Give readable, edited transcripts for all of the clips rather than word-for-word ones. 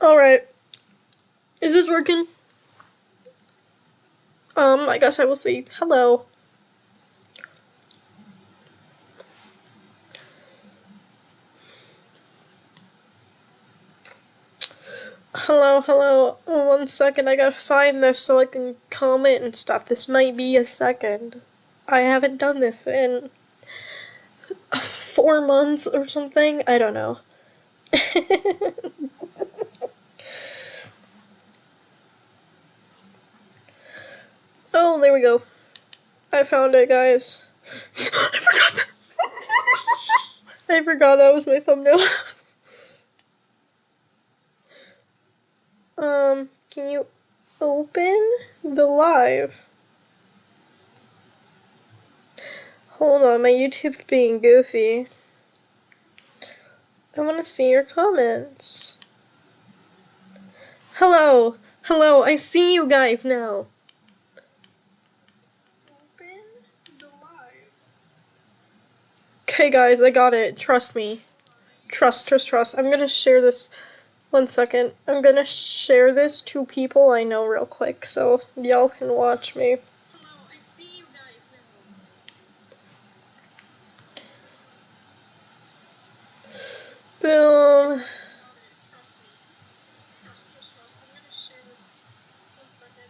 Alright. Is this working? I guess I will see. Hello. Hello. Oh, 1 second, I gotta find this so I can comment and stuff. This might be a second. I haven't done this in 4 months or something. I don't know. Oh, there we go. I found it, guys. I forgot that. I forgot that was my thumbnail. Can you open the live? Hold on, my YouTube's being goofy. I want to see your comments. Hello, I see you guys now. Open the live. Okay, guys, I got it. Trust me. Trust. I'm gonna share this. 1 second. I'm gonna share this to people I know real quick so y'all can watch me. Hello, I see you guys now. Boom. Trust. I'm gonna share this. 1 second.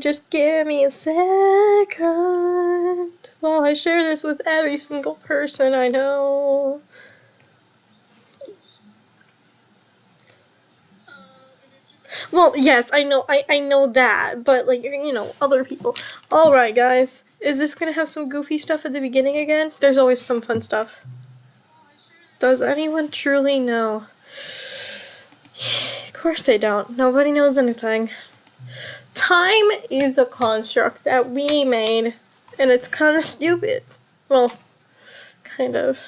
Just give me a second while I share this with every single person I know. Well, yes, I know that, but, like, you know, other people. Alright, guys. Is this gonna have some goofy stuff at the beginning again? There's always some fun stuff. Does anyone truly know? Of course they don't. Nobody knows anything. Time is a construct that we made, and it's kind of stupid. Well, kind of.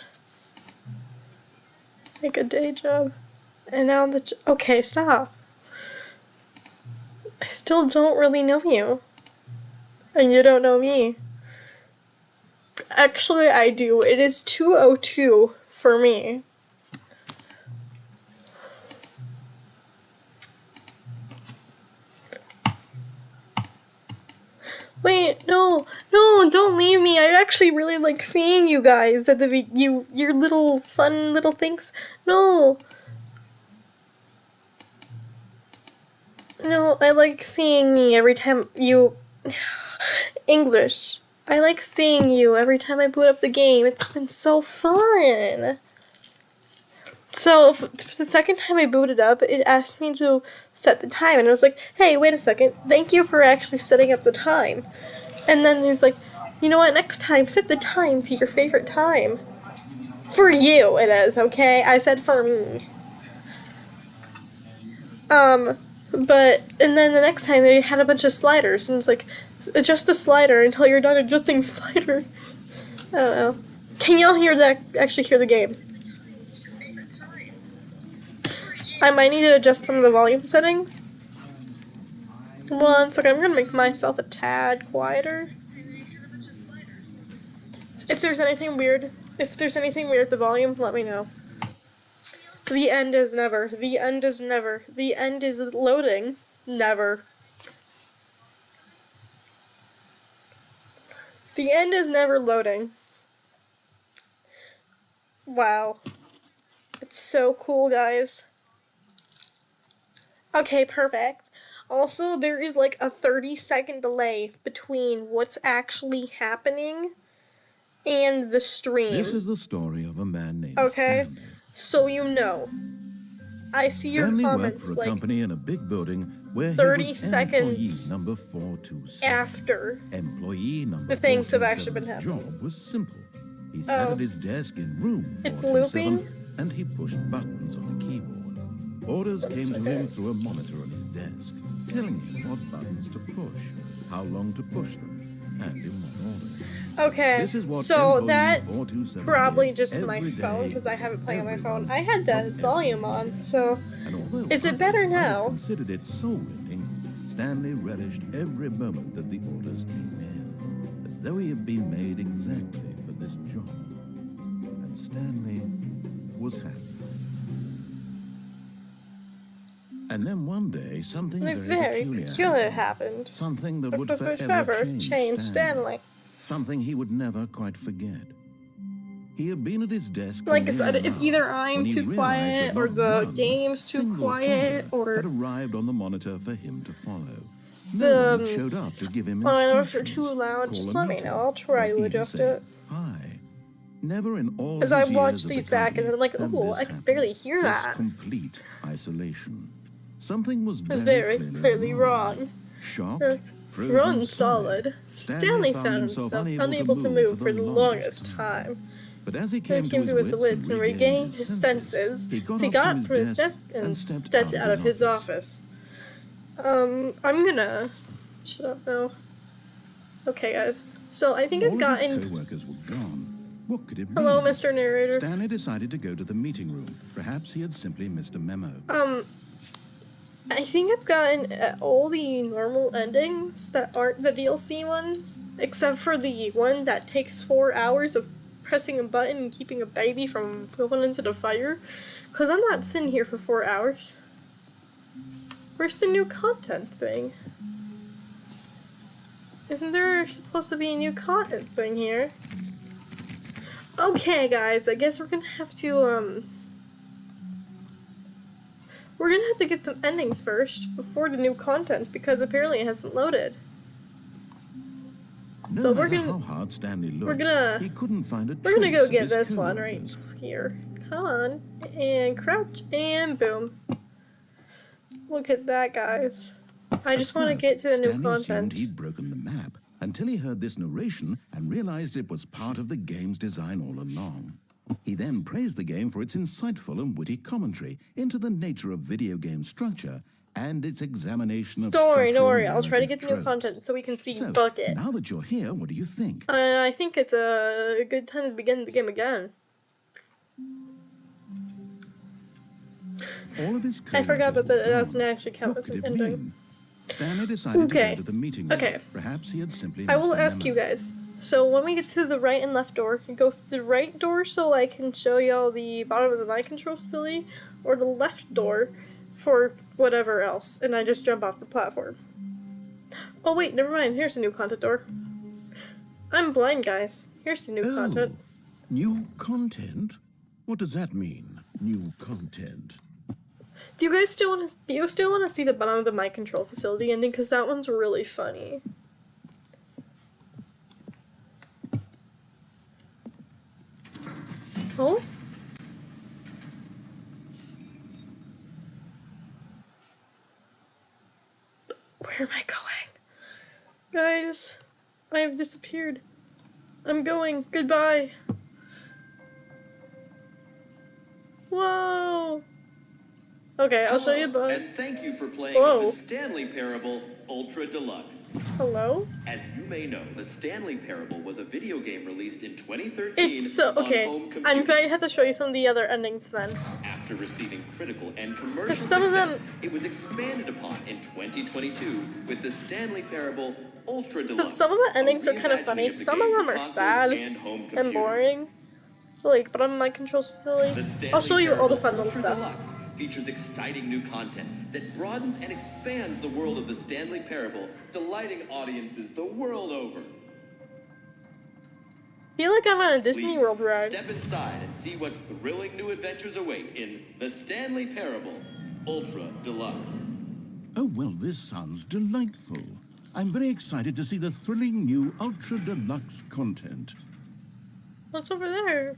Like a day job. And now okay, stop. I still don't really know you. And you don't know me. Actually, I do. It is 2:02 for me. Wait, no, don't leave me. I actually really like seeing you guys at your little fun little things. No, I like seeing me every time you English. I like seeing you every time I boot up the game. It's been so fun. So, for the second time I booted up, it asked me to set the time, and I was like, hey, wait a second, thank you for actually setting up the time. And then he's like, you know what, next time, set the time to your favorite time. For you, it is, okay? I said for me. And then the next time they had a bunch of sliders, and it's like, adjust the slider until you're done adjusting the slider. I don't know. Can y'all actually hear the game? I might need to adjust some of the volume settings. 1 second, I'm gonna make myself a tad quieter. If there's anything weird with the volume, let me know. The end is never. The end is loading. Never. The end is never loading. Wow. It's so cool, guys. Okay, perfect. Also, there is like a 30-second delay between what's actually happening and the stream. This is the story of a man named Okay, Stanley. so you know. I see Stanley your worked comments for a like company in a big building where 30 he was seconds employee number 427. after Employee number the things have actually been 427's happening. job was simple. He sat at his desk in room 427 It's looping? and he pushed buttons on a keyboard. Orders came to him through a monitor on his desk, telling him what buttons to push, how long to push them, and in what order. Okay, This is what so employee that's 427 probably did just my every phone day, because I have it playing on my every phone. month, I had the of volume every on, day. so And although is it others better might have now? considered it soul-rending, Stanley relished every moment that the orders came in, as though he had been made exactly for this job. And Stanley was happy. And then one day, something very peculiar happened. Something that would forever change Stanley. Something he would never quite forget. He had been at his desk. Like I said, if either I'm too quiet, or the game's too quiet, or had arrived on the monitor for him to follow. No one showed up to give him monitors are too loud. Just let me know. I'll try to adjust it. Hi. Never in all as I watch these back, and I'm like, oh, I can barely hear that. Complete isolation. Something was very clearly wrong. Shocked, frozen solid. Stanley found himself unable to move for the longest time. But as he came to his wits and regained his senses, he got up from his desk and stepped out of his office. I'm gonna shut up now. Okay, guys. So I think I've gotten. All of his co-workers were gone. What could it mean? Hello, Mr. Narrator. Stanley decided to go to the meeting room. Perhaps he had simply missed a memo. I think I've gotten all the normal endings that aren't the DLC ones, except for the one that takes 4 hours of pressing a button and keeping a baby from going into the fire, because I'm not sitting here for 4 hours. Where's the new content thing? Isn't there supposed to be a new content thing here? Okay, guys, I guess we're gonna have to, we're gonna have to get some endings first, before the new content, because apparently it hasn't loaded. So we're gonna, how hard Stanley looked, he couldn't find we're gonna go get this one right here. Come on, and crouch, and boom. Look at that, guys. I just want to get to the new content. Assumed he'd broken the map until he heard this narration and realized it was part of the game's design all along. He then praised the game for its insightful and witty commentary into the nature of video game structure and its examination of Don't worry, I'll try to get the new content so we can see Bucket. Now that you're here, what do you think? I think it's a good time to begin the game again. All of his I forgot that that doesn't actually count as an ending. Stanley decided to go to the meeting room. Okay. Perhaps he had simply I will ask you guys. So when we get to the right and left door, go through the right door so I can show y'all the bottom of the mind control facility, or the left door for whatever else, and I just jump off the platform. Oh wait, never mind. Here's the new content door. I'm blind, guys. Here's the new content. New content? What does that mean? New content. Do you guys still want to see the bottom of the mind control facility ending? Because that one's really funny. Oh? Where am I going? Guys, I have disappeared. I'm going. Goodbye. Whoa. Okay, I'll show you a bug. And thank you for playing the Stanley Parable Ultra Deluxe. Hello? As you may know, the Stanley Parable was a video game released in 2013 it's so okay. on home computers. I'm going to have to show you some of the other endings then. After receiving critical and commercial some success, of them, it was expanded upon in 2022 with the Stanley Parable Ultra Deluxe. Some of the endings are kind of funny. Some of them are sad and boring. Like, but on my control facility, I'll show you all the fun little stuff. Deluxe features exciting new content that broadens and expands the world of the Stanley Parable, delighting audiences the world over. Feel like I'm on a Disney World ride. Step inside and see what thrilling new adventures await in the Stanley Parable Ultra Deluxe. Oh, well, this sounds delightful. I'm very excited to see the thrilling new Ultra Deluxe content. What's over there?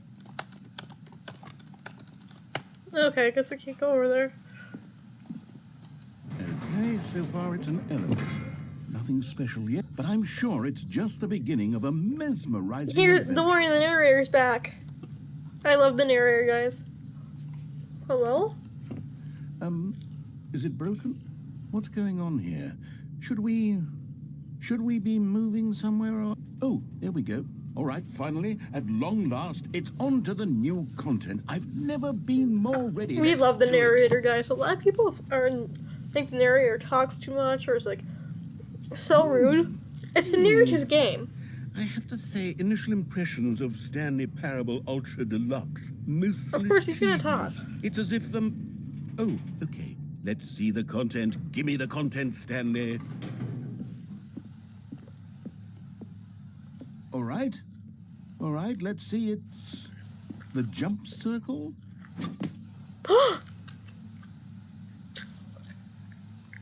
Okay, I guess I can't go over there. Okay, so far it's an elevator. Nothing special yet, but I'm sure it's just the beginning of a mesmerizing adventure. Don't worry, the narrator's back. I love the narrator, guys. Hello? Is it broken? What's going on here? Should we be moving somewhere or... Oh, there we go. All right, finally, at long last, it's on to the new content. I've never been more ready. We love the narrator, guys. A lot of people think the narrator talks too much or is like so rude. It's a narrative game. I have to say, initial impressions of Stanley Parable Ultra Deluxe mostly Of course, he's gonna talk. tedious. It's as if Oh, okay. Let's see the content. Give me the content, Stanley. All right. All right, let's see. It's the jump circle.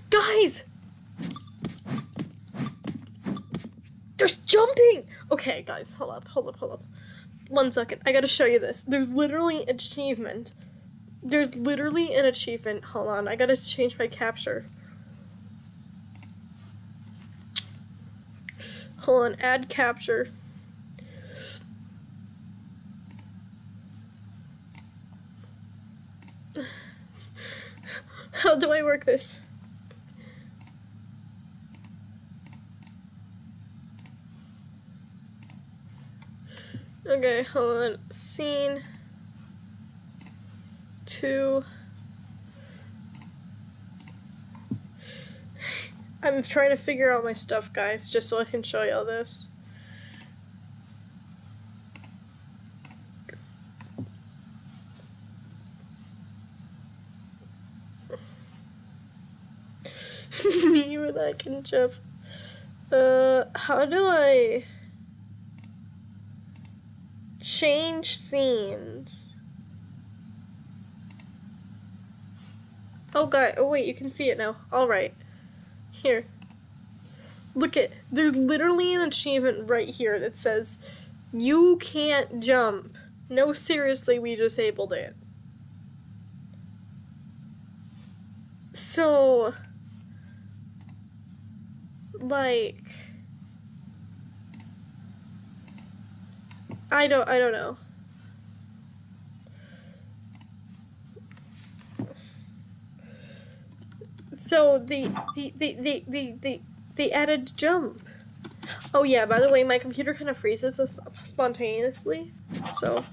Guys! There's jumping! Okay, guys, hold up. 1 second. I gotta show you this. There's literally an achievement. Hold on, I gotta change my capture. Hold on, add capture. How do I work this? Okay, hold on. Scene 2. I'm trying to figure out my stuff, guys, just so I can show y'all this. Me when I can jump. How do I change scenes? Oh god, oh wait, you can see it now. Alright. Here. Look it. There's literally an achievement right here that says, you can't jump. No, seriously, we disabled it. So, like, I don't know. So they added jump. Oh yeah, by the way, my computer kind of freezes spontaneously. So,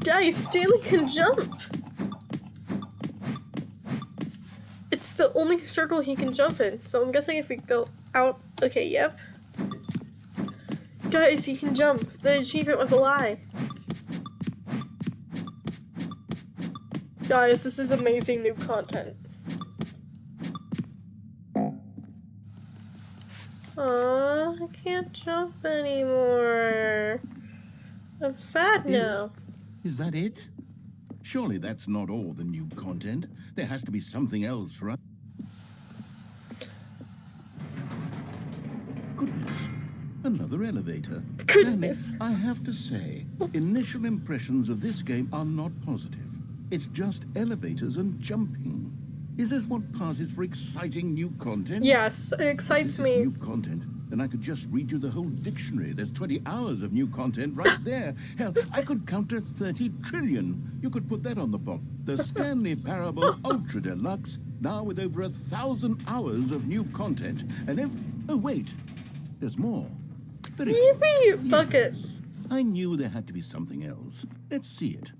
guys, Stanley can jump. It's the only circle he can jump in. So I'm guessing if we go out, okay, yep. Guys, he can jump. The achievement was a lie. Guys, this is amazing new content. Aww, I can't jump anymore. I'm sad now. Is that it? Surely that's not all the new content. There has to be something else, right? Goodness. Another elevator. Goodness. Stanley, I have to say, initial impressions of this game are not positive. It's just elevators and jumping. Is this what passes for exciting new content? Yes, it excites If this me. is new content, then I could just read you the whole dictionary. There's 20 hours of new content right there. Hell, I could count to 30 trillion. You could put that on the box. The Stanley Parable Ultra Deluxe, now with over 1,000 hours of new content. And oh, wait, there's more. Very good. Yippee! Bucket. Yes. I knew there had to be something else. Let's see it.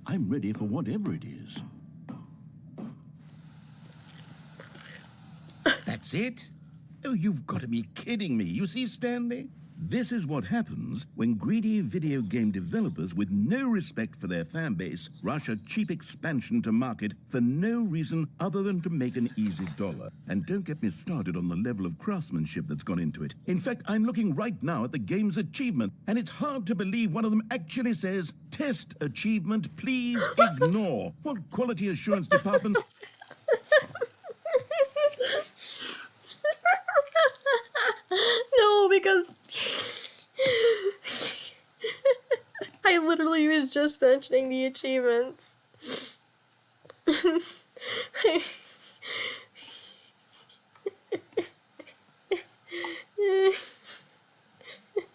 I'm ready for whatever it is. That's it? Oh, you've got to be kidding me. You see, Stanley? This is what happens when greedy video game developers with no respect for their fan base rush a cheap expansion to market for no reason other than to make an easy dollar. And don't get me started on the level of craftsmanship that's gone into it. In fact, I'm looking right now at the game's achievement, and it's hard to believe one of them actually says, "Test achievement, please ignore." What quality assurance department... No, because I literally was just mentioning the achievements.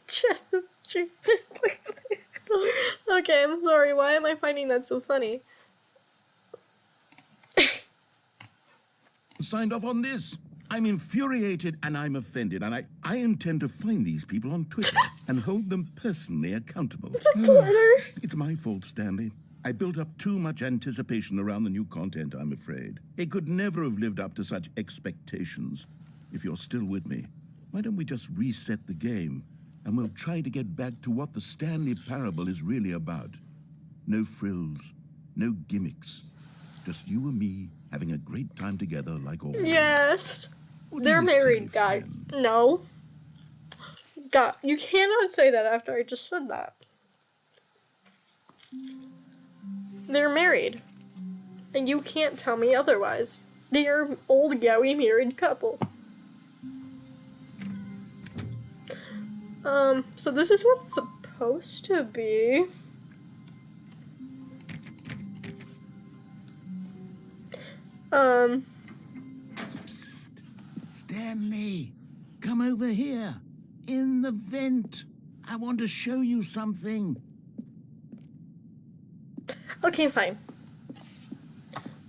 Just achievement, please. Okay, I'm sorry. Why am I finding that so funny? signed off on this. I'm infuriated and I'm offended, and I intend to find these people on Twitter and hold them personally accountable. Twitter? It's my fault, Stanley. I built up too much anticipation around the new content, I'm afraid. It could never have lived up to such expectations. If you're still with me, Why don't we just reset the game, and we'll try to get back to what the Stanley Parable is really about. No frills, no gimmicks. Just you and me having a great time together like always. Yes. What do They're you married, say, guy. friend? No. God, you cannot say that after I just said that. They're married. And you can't tell me otherwise. They are an old, gowy married couple. So this is what's supposed to be. Psst. Stanley, come over here. In the vent. I want to show you something. Okay, fine.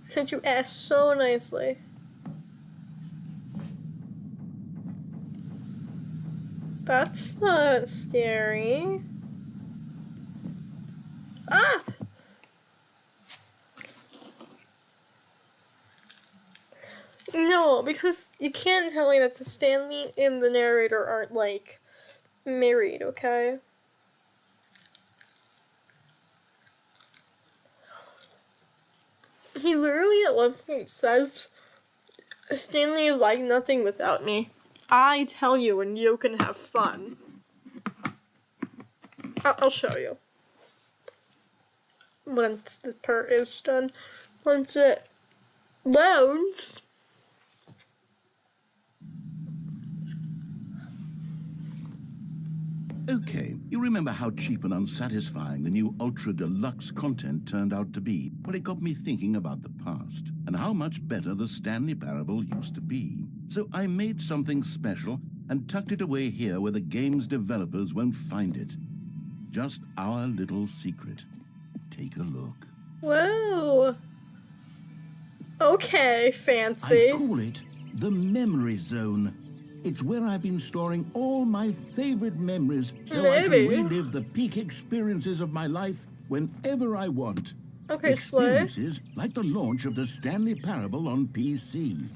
Since you asked so nicely. That's not scary. Ah! No, because you can't tell me that the Stanley and the narrator aren't, like, married, okay? He literally at one point says, Stanley is like nothing without me. I tell you and you can have fun. I'll show you. Once the part is done. Once it loads. Okay, you remember how cheap and unsatisfying the new Ultra Deluxe content turned out to be? Well, it got me thinking about the past and how much better the Stanley Parable used to be. So I made something special and tucked it away here where the game's developers won't find it. Just our little secret. Take a look. Whoa. Okay, fancy. I call it the Memory Zone. It's where I've been storing all my favorite memories so I can relive the peak experiences of my life whenever I want. Okay, Experiences like the launch of the Stanley Parable on PC.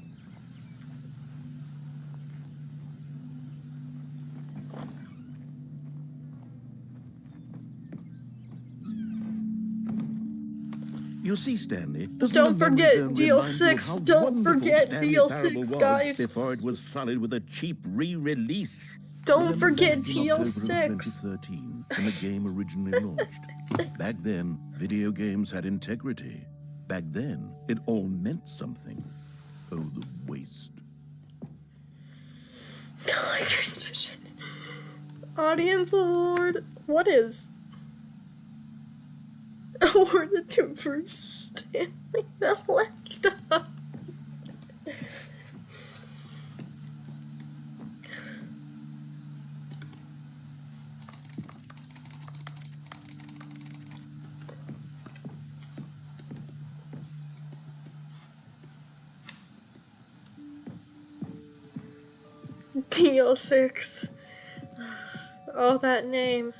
You see, Stanley, Don't forget DL6. Don't forget DL6, guys. Before it was solid with a cheap re-release. Don't forget In October of DL6. 2013, when the game originally launched. Back then, video games had integrity. Back then, it all meant something. Oh, the waste. Collector's edition. Audience award. What is awarded to Bruce Stanley? The last of. DL6. Oh, that name.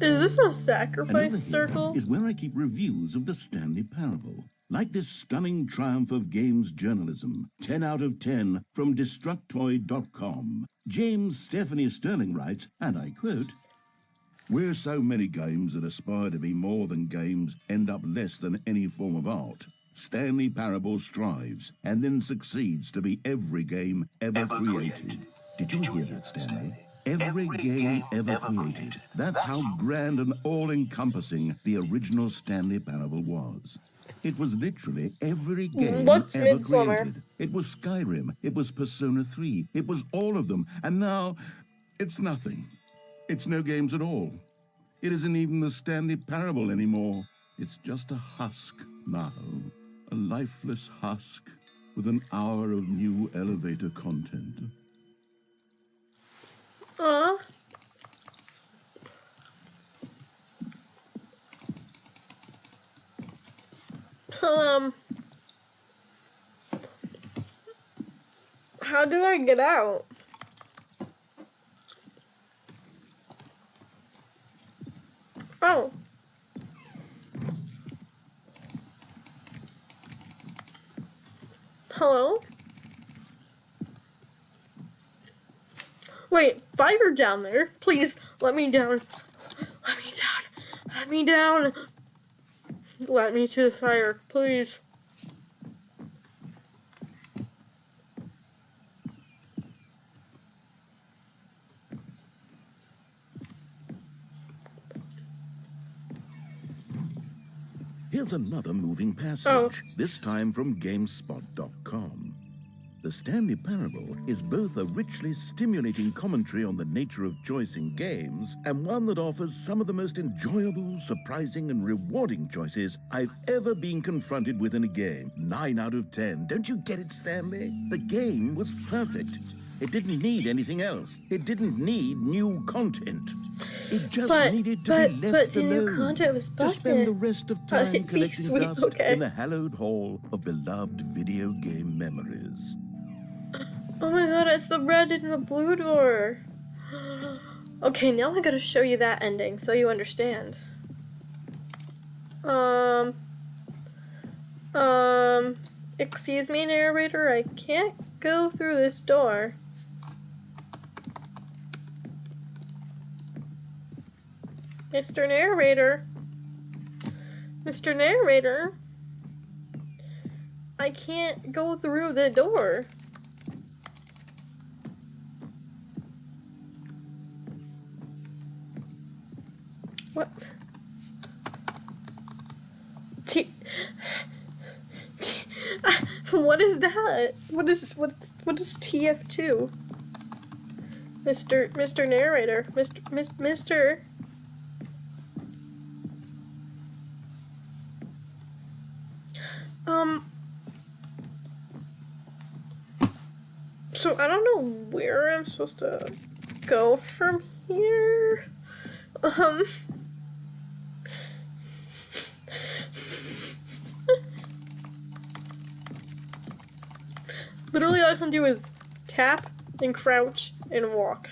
Is this a sacrifice circle? Is where I keep reviews of the Stanley Parable. Like this stunning triumph of games journalism. 10 out of 10 from Destructoid.com. James Stephanie Sterling writes, and I quote, "Where so many games that aspire to be more than games end up less than any form of art, Stanley Parable strives and then succeeds to be every game ever created." Did you hear that, Stanley? Every game ever created. That's how grand and all-encompassing the original Stanley Parable was. It was literally every game What's ever Midsummer? created. It was Skyrim. It was Persona 3. It was all of them. And now, it's nothing. It's no games at all. It isn't even the Stanley Parable anymore. It's just a husk now. A lifeless husk with an hour of new elevator content. So, how do I get out? Oh. Hello? Wait, fire down there. Please, let me down. Let me down. Let me down. Let me to the fire, please. Here's another moving passage, Oh. this time from GameSpot.com. The Stanley Parable is both a richly stimulating commentary on the nature of choice in games and one that offers some of the most enjoyable, surprising, and rewarding choices I've ever been confronted with in a game. 9 out of 10. Don't you get it, Stanley? The game was perfect. It didn't need anything else. It didn't need new content. It just needed to be left the new alone content was to spend the busted. rest of But time it'd be collecting sweet, dust okay. in the hallowed hall of beloved video game memories. Oh my god, it's the red and the blue door. Okay, now I gotta show you that ending so you understand. Excuse me, narrator, I can't go through this door. Mr. Narrator. Mr. Narrator. I can't go through the door. What? What is that? What is TF2? Mr. Narrator, Mr. So I don't know where I'm supposed to go from here. Literally all I can do is tap and crouch and walk.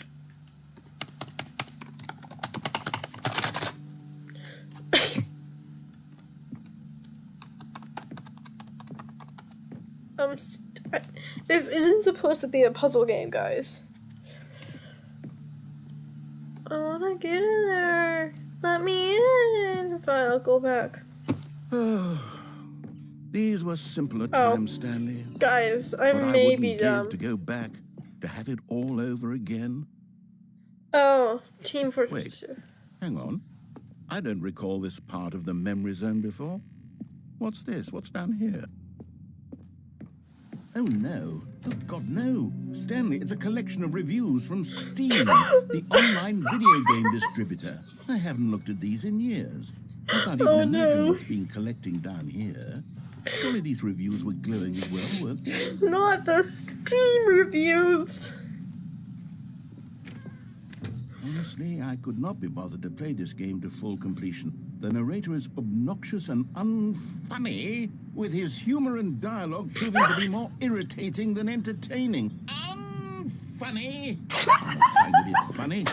This isn't supposed to be a puzzle game, guys. I wanna get in there. Let me in. Fine, I'll go back. These were simpler times, Stanley. Guys, I What may I be wouldn't dumb. give to go back, to have it all over again. Oh, Team Fortress Wait, 2. hang on. I don't recall this part of the memory zone before. What's this? What's down here? Oh no. Oh God, no. Stanley, it's a collection of reviews from Steam, the online video game distributor. I haven't looked at these in years. I can't even imagine what's been collecting down here. Surely these reviews were glowing as well, weren't they? Not the Steam reviews. Honestly, I could not be bothered to play this game to full completion. The narrator is obnoxious and unfunny, with his humor and dialogue proving to be more irritating than entertaining. Unfunny? I'm not trying to be funny.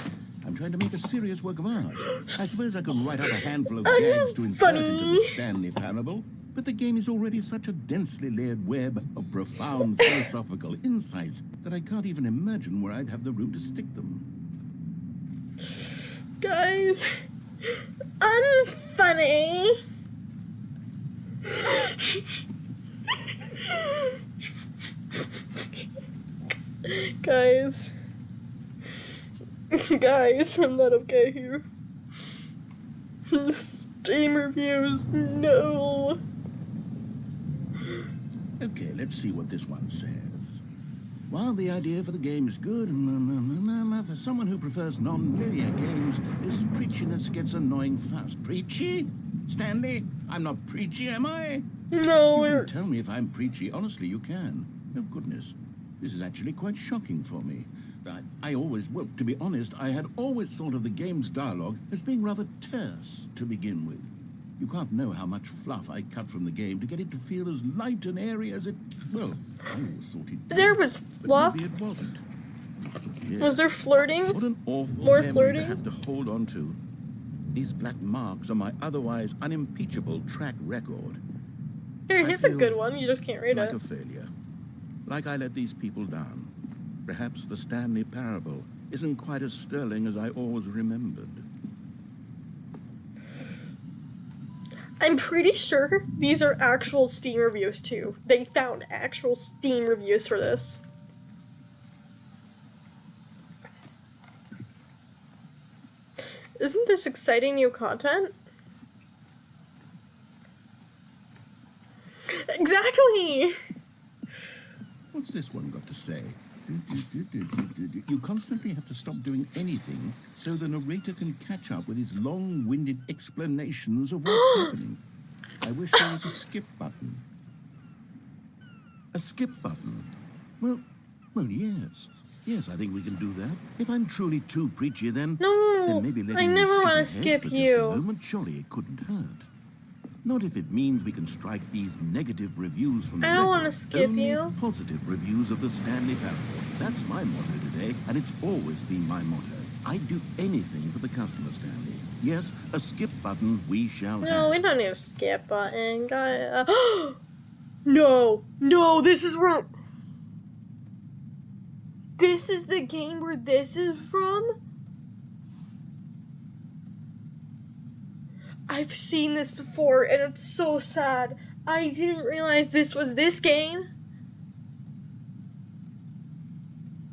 I'm trying to make a serious work of art. I suppose I could write up a handful of gags to insert into the Stanley Parable, but the game is already such a densely layered web of profound philosophical insights that I can't even imagine where I'd have the room to stick them. Guys, unfunny. Guys, I'm not okay here. Steam reviews, no. Okay, let's see what this one says. While the idea for the game is good, for someone who prefers non-linear games, this preachiness gets annoying fast. Preachy? Stanley, I'm not preachy, am I? No. You can tell me if I'm preachy. Honestly, you can. Oh, goodness. This is actually quite shocking for me. Well, to be honest, I had always thought of the game's dialogue as being rather terse to begin with. You can't know how much fluff I cut from the game to get it to feel as light and airy as it... Well, I always thought it did. There was fluff? But maybe it wasn't. Yeah. Was there flirting? What an awful More memory flirting? to have to hold on to. These black marks are my otherwise unimpeachable track record. Here, I here's a feel good one. You just can't read like it. a failure. like I let these people down. Perhaps the Stanley parable isn't quite as sterling as I always remembered. I'm pretty sure these are actual Steam reviews too. They found actual Steam reviews for this. Isn't this exciting new content? Exactly! What's this one got to say? You constantly have to stop doing anything so the narrator can catch up with his long-winded explanations of what's happening. I wish there was a skip button. A skip button? Well, yes. Yes, I think we can do that. If I'm truly too preachy, then maybe letting I never want to skip for you. Just a moment, surely it couldn't hurt. Not if it means we can strike these negative reviews from the I don't record. want to skip Only you. positive reviews of the Stanley parable. That's my motto today, and it's always been my motto. I'd do anything for the customer, Stanley. Yes, a skip button we shall have. No, we don't need a skip button, guy. No, this is where. This is the game where this is from? I've seen this before, and it's so sad. I didn't realize this was this game.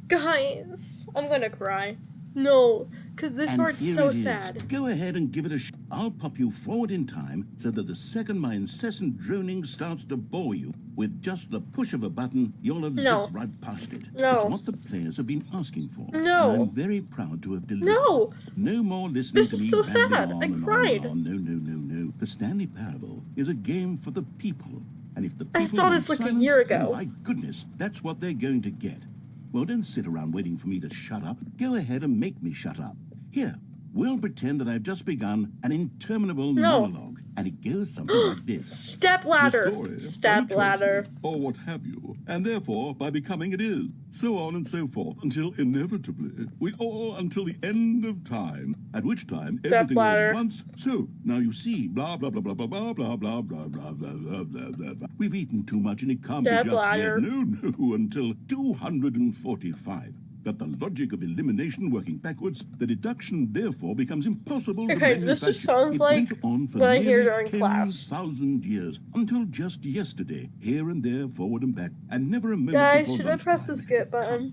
Guys, I'm gonna cry. No, because this part's so sad. Go ahead and give it a shot. I'll pop you forward in time so that the second my incessant droning starts to bore you, with just the push of a button, you'll have zipped right past it. No. It's what the players have been asking for. No. And I'm very proud to have delivered. No. No more listening This to was me so rambling sad. on I and cried. on and on. No. The Stanley Parable is a game for the people. And if the people I thought want it's like a silence, year then ago. my goodness, that's what they're going to get. Well, don't sit around waiting for me to shut up. Go ahead and make me shut up. Here, we'll pretend that I've just begun an interminable monologue, and it goes something like this. Step ladder. Step ladder. Or what have you, and therefore, by becoming it is. So on and so forth, until inevitably, we all until the end of time, at which time everything all at once. So, now you see, blah, blah, blah, blah, blah, blah, blah, blah, blah, blah, blah, blah, blah, blah. We've eaten too much and it can't be just yet. No, until 245. That the logic of elimination working backwards, the deduction therefore becomes impossible to manufacture. This just sounds like what I hear during class. 10,000 years, until just yesterday, here and there, forward and back, and never a moment Guys, before should I press the skip button?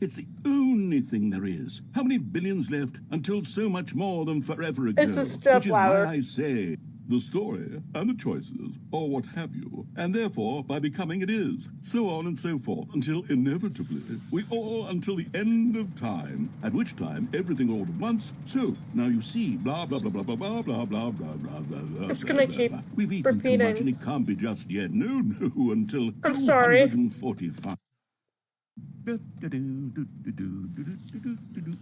It's the only thing there is. How many billions left until so much more than forever ago? It's a step which is ladder. why I say the story and the choices, or what have you, and therefore, by becoming it is, so on and so forth, until inevitably, we all until the end of time, at which time everything all at once. So, now you see, blah, blah, blah, blah, blah, blah, blah, blah, blah, blah, blah, It's gonna keep We've eaten too much and repeating. it can't be just yet. No, until I'm sorry. 245.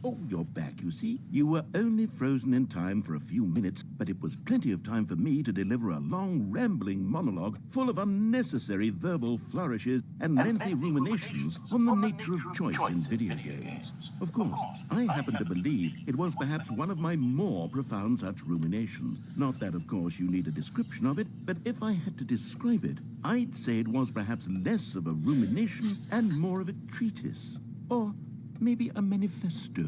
Oh, you're back, you see. You were only frozen in time for a few minutes, but it was plenty of time for me to deliver a long, rambling monologue full of unnecessary verbal flourishes and lengthy ruminations on the nature of choice in video games. Of course, I happen to believe it was perhaps one of my more profound such ruminations. Not that, of course, you need a description of it, but if I had to describe it, I'd say it was perhaps less of a rumination and more of a treatise, or maybe a manifesto.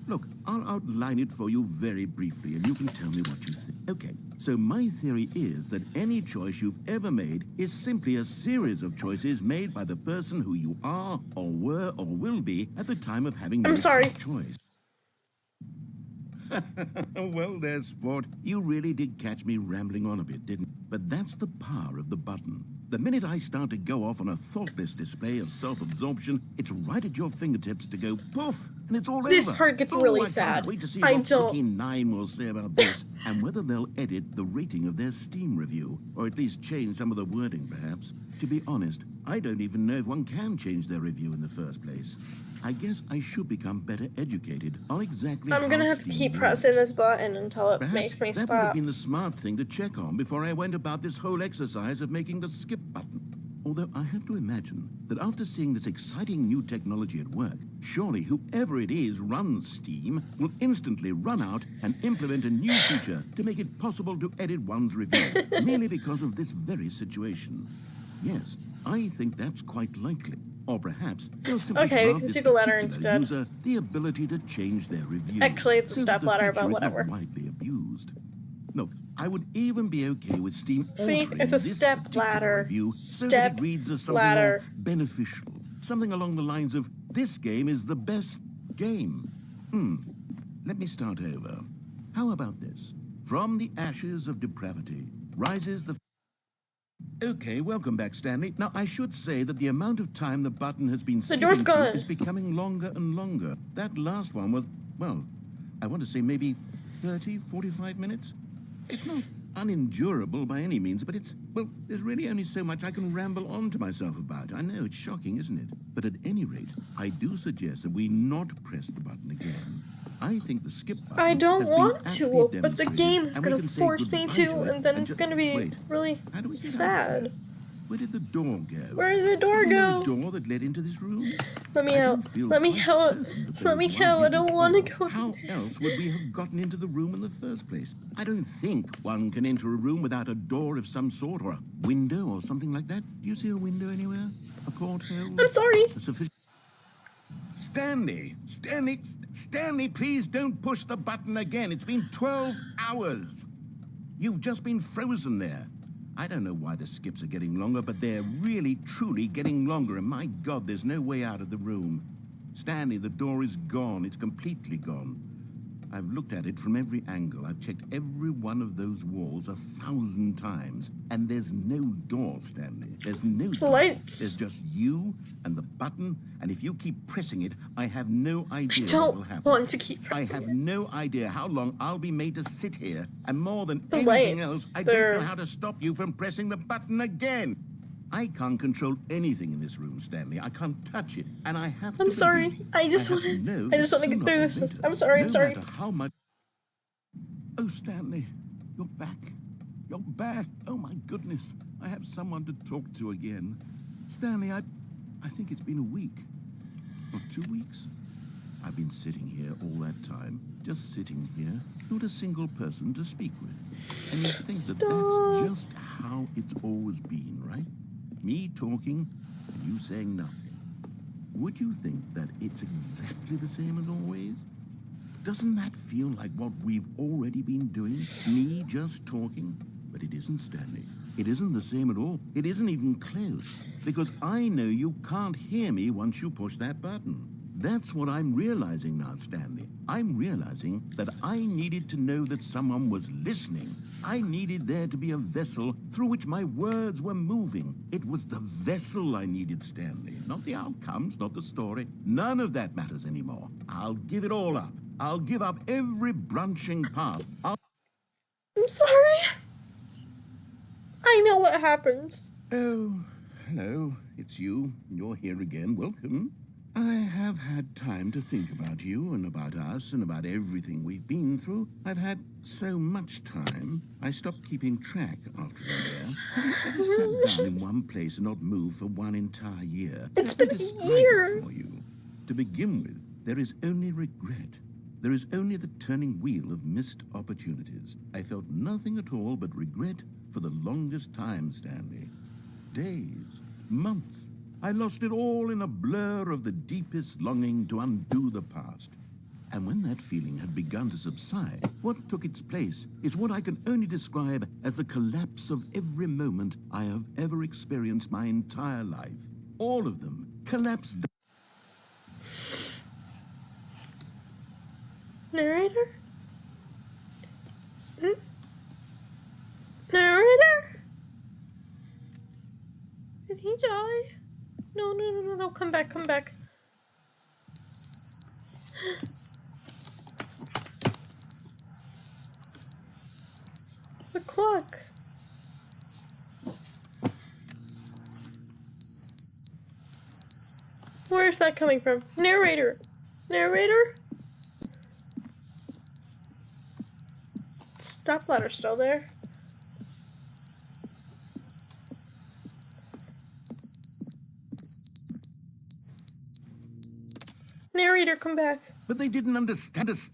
Look, I'll outline it for you very briefly, and you can tell me what you think. Okay, so my theory is that any choice you've ever made is simply a series of choices made by the person who you are, or were, or will be at the time of having made that choice. Well, there, sport. You really did catch me rambling on a bit, didn't you? But that's the power of the button. The minute I start to go off on a thoughtless display of self-absorption, it's right at your fingertips to go poof, and it's all over. This part gets really I sad. can't wait to see I what don't. Cookie 9 will say about this, and whether they'll edit the rating of their Steam review, or at least change some of the wording, perhaps. To be honest, I don't even know if one can change their review in the first place. I guess I should become better educated on exactly I'm gonna have to keep pressing this button until it makes me that would have stop. been the smart thing to check on before I went about this whole exercise of making the skip button. Although I have to imagine that after seeing this exciting new technology at work, surely whoever it is runs Steam will instantly run out and implement a new feature to make it possible to edit one's review, merely because of this very situation. Yes, I think that's quite likely. Or perhaps they'll simply Okay, we grant can this see the letter particular instead. user the ability to change their review. Actually, it's a so that the stepladder, feature but is not whatever. widely abused. Look, I would even be okay with Steam See, altering it's a this step particular ladder. review so that Step it reads as something more ladder. beneficial. Something along the lines of, this game is the best game. Let me start over. How about this? From the ashes of depravity rises the... Okay, welcome back, Stanley. Now, I should say that the amount of time the button has been The door's skipping through gone. is becoming longer and longer. That last one was, well, I want to say maybe 30, 45 minutes? It's not unendurable by any means, but it's, well, there's really only so much I can ramble on to myself about. I know, it's shocking, isn't it? But at any rate, I do suggest that we not press the button again. I think the skip button I don't has been want aptly to, but the demonstrated, game is and we gonna can say force me goodbye to, it and then and it's gonna be wait, really how do we get out of sad. here? Where did the door go? Where did the door Wasn't there go? a door that led into this room? Let me I out. don't feel Let me quite out. certain that there Let me was one out. I here don't want to before. go How to else this. would we have gotten into the room in the first place? I don't think one can enter a room without a door of some sort, or a window, or something like that. Do you see a window anywhere? A porthole? I'm sorry. A sufficient... Stanley! Stanley, please don't push the button again. It's been 12 hours. You've just been frozen there. I don't know why the skips are getting longer, but they're really, truly getting longer, and my God, there's no way out of the room. Stanley, the door is gone. It's completely gone. I've looked at it from every angle. I've checked every one of those walls 1,000 times, and there's no door, Stanley. There's no door. Lights. There's just you and the button, and if you keep pressing it, I have no idea what will Don't happen. want to keep I pressing have it. no idea how long I'll be made to sit here, and more than The anything lights, else, I they're- don't know how to stop you from pressing the button again. I can't control anything in this room, Stanley. I can't touch it, and I have to I'm sorry. believe- I just have wanna- know I just that wanna get sooner through or this. later, I'm sorry, I'm no sorry. matter how much... Oh, Stanley, you're back. You're back. Oh, my goodness. I have someone to talk to again. Stanley, I think it's been a week. Or 2 weeks. I've been sitting here all that time, just sitting here, not a single person to speak with. And you think that that's just how it's always been, right? Me talking and you saying nothing. Would you think that it's exactly the same as always? Doesn't that feel like what we've already been doing? Me just talking? But it isn't, Stanley. It isn't the same at all. It isn't even close. Because I know you can't hear me once you push that button. That's what I'm realizing now, Stanley. I'm realizing that I needed to know that someone was listening. I needed there to be a vessel through which my words were moving. It was the vessel I needed, Stanley. Not the outcomes, not the story. None of that matters anymore. I'll give it all up. I'll give up every branching path. I'm sorry. I know what happens. Oh, hello. It's you. You're here again. Welcome. I have had time to think about you and about us and about everything we've been through. I've had so much time, I stopped keeping track after a year. Have you ever sat down in one place and not moved for one entire year? It's Let me been a describe year. it for you. To begin with, there is only regret. There is only the turning wheel of missed opportunities. I felt nothing at all but regret for the longest time, Stanley. Days, months. I lost it all in a blur of the deepest longing to undo the past. And when that feeling had begun to subside, what took its place is what I can only describe as the collapse of every moment I have ever experienced my entire life. All of them collapsed. Narrator? Narrator? Did he die? No, come back. The clock. Where's that coming from? Narrator? Stop ladder still there. Narrator, come back. But they didn't understand. The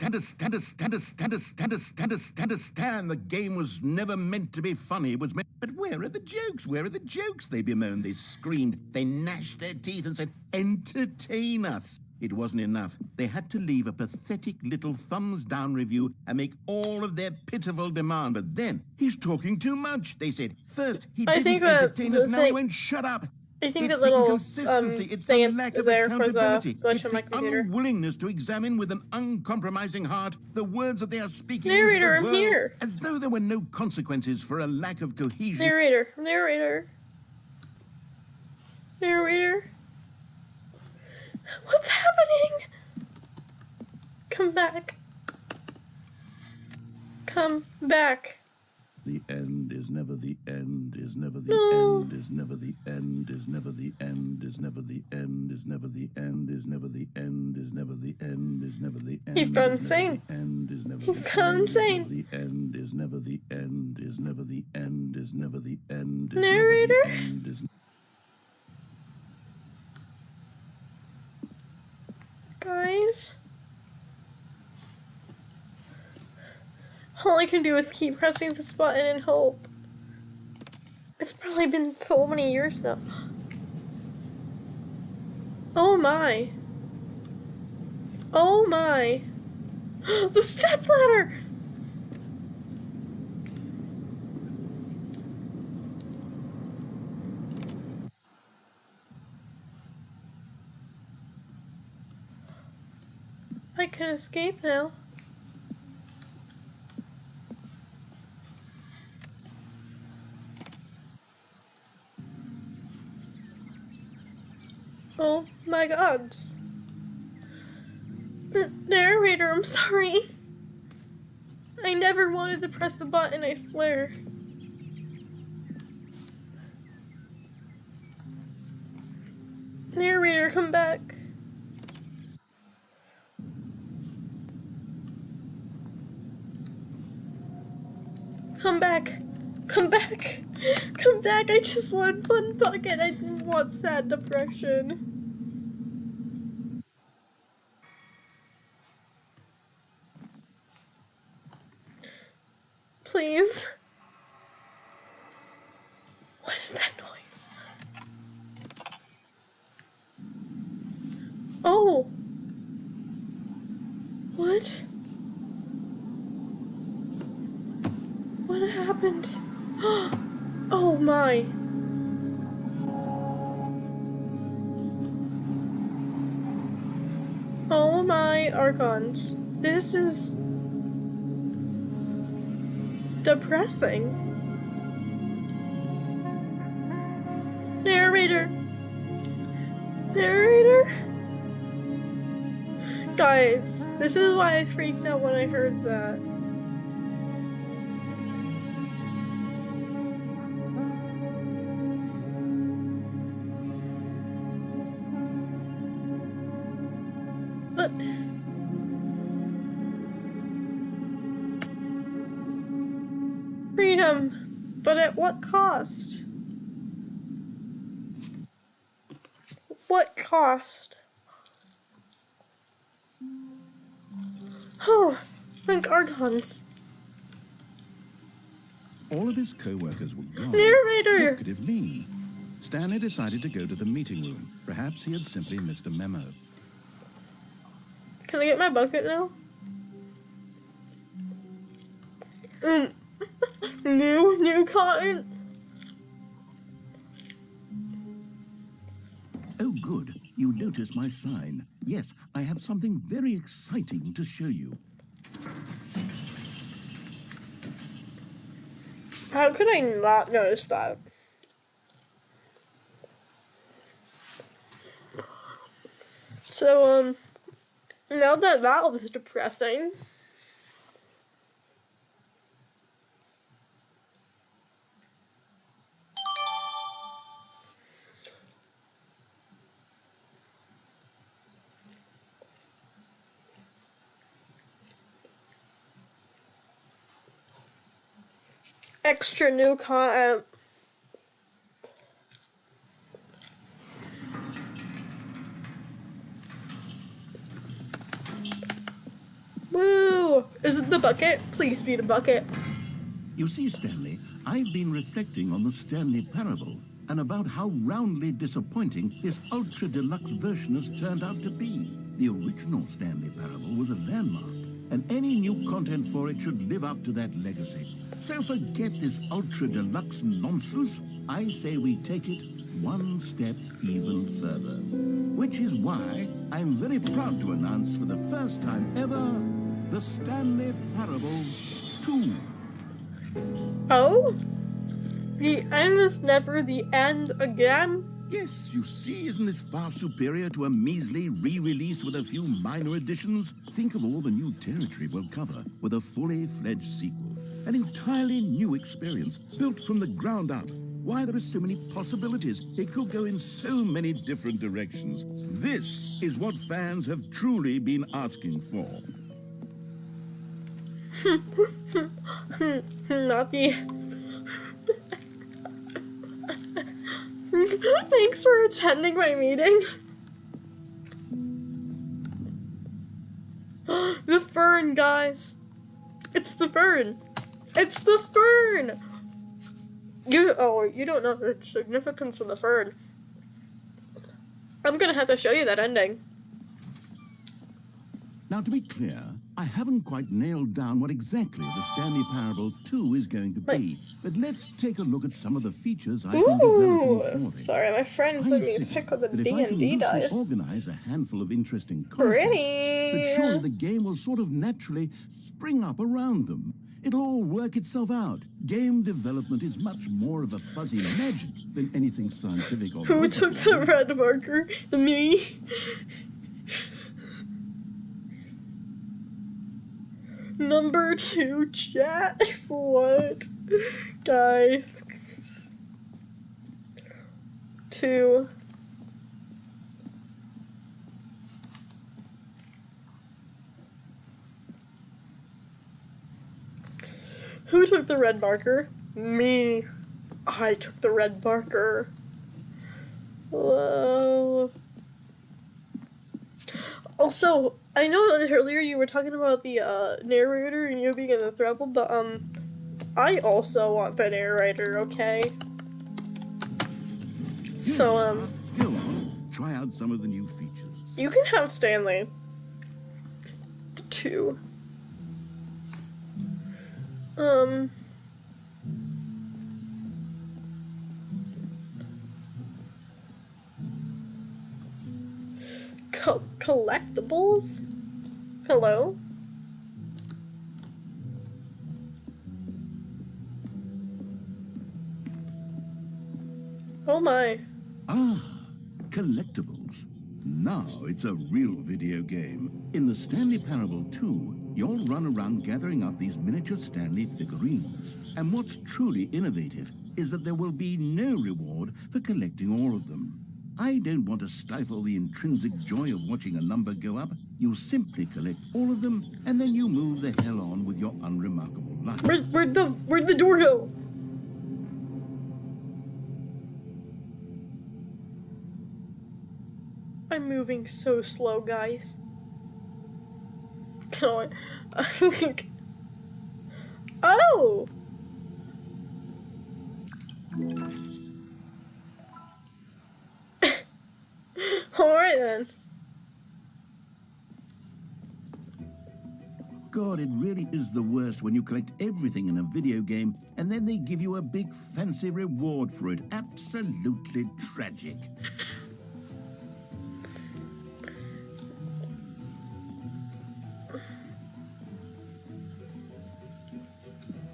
game was never meant to be funny. It was meant. But where are the jokes? Where are the jokes? They bemoaned, they screamed, they gnashed their teeth and said, entertain us. It wasn't enough. They had to leave a pathetic little thumbs down review and make all of their pitiful demand. But then, he's talking too much, they said. First, he didn't entertain us, now he won't shut up. I think It's that little the inconsistency, it's the thing lack of there was a accountability, glitch it's on my the computer. unwillingness to examine with an uncompromising heart the words that they are speaking Narrator, into the I'm world, here. as though there were no consequences for a lack of cohesion. Narrator. What's happening? Come back. Come back. The end is never the end, is never the No. end, is never the end, is never the end, is never the end, is never the end, is never the end, is never the end, is never the end. He's gone insane. He's gone insane. The end is never the end, is never the end, is never the end. Narrator? Guys? All I can do is keep pressing this button and hope. It's probably been so many years now. Oh my. Oh my. The stepladder! I can escape now. Oh my god. Narrator, I'm sorry. I never wanted to press the button, I swear. Narrator, come back. Come back. Come back. Come back. I just want fun bucket. I didn't want sad depression. Please. What is that noise? Oh. What? What happened? Oh my. Oh my archons. This is depressing. Narrator. Narrator. Guys, this is why I freaked out when I heard that. But freedom, but at what cost? What cost? Oh, thank Archons. All of his co-workers were gone. Narrator! What could it mean? Stanley decided to go to the meeting room. Perhaps he had simply missed a memo. Can I get my bucket now? New cotton. Oh, good. You noticed my sign. Yes, I have something very exciting to show you. How could I not notice that? So, now that was depressing. Extra new content. Is it the bucket? Please be the bucket. You see, Stanley, I've been reflecting on the Stanley Parable and about how roundly disappointing this ultra deluxe version has turned out to be. The original Stanley Parable was a landmark, and any new content for it should live up to that legacy. So forget this ultra deluxe nonsense. I say we take it one step even further. Which is why I'm very proud to announce for the first time ever, the Stanley Parable 2. Oh? The end is never the end again? Yes, you see, isn't this far superior to a measly re-release with a few minor additions? Think of all the new territory we'll cover with a fully fledged sequel. An entirely new experience, built from the ground up. Why, there are so many possibilities. It could go in so many different directions. This is what fans have truly been asking for. Not the... Thanks for attending my meeting. The fern, guys. It's the fern. It's the fern. You don't know the significance of the fern. I'm gonna have to show you that ending. Now, to be clear, I haven't quite nailed down what exactly the Stanley Parable 2 is going to be. But let's take a look at some of the features I've been developing for it. Sorry, my friends let me pick up the D&D dice. Organize a handful of interesting concepts, but surely the game will sort of naturally spring up around them. It'll all work itself out. Game development is much more of a fuzzy magic than anything scientific or Who took the red marker? Me. Number 2 chat? What? Guys. 2. Who took the red marker? Me. I took the red marker. Hello. Also, I know that earlier you were talking about the narrator and you being in the throuple, but I also want the narrator, okay? So go on, try out some of the new features. You can have Stanley. 2. Collectibles? Hello? Oh my. Ah, collectibles. Now it's a real video game. In the Stanley Parable 2, you'll run around gathering up these miniature Stanley figurines. And what's truly innovative is that there will be no reward for collecting all of them. I don't want to stifle the intrinsic joy of watching a number go up. You simply collect all of them, and then you move the hell on with your unremarkable life. Where'd the door go? I'm moving so slow, guys. Oh! Alright then. God, it really is the worst when you collect everything in a video game and then they give you a big fancy reward for it. Absolutely tragic.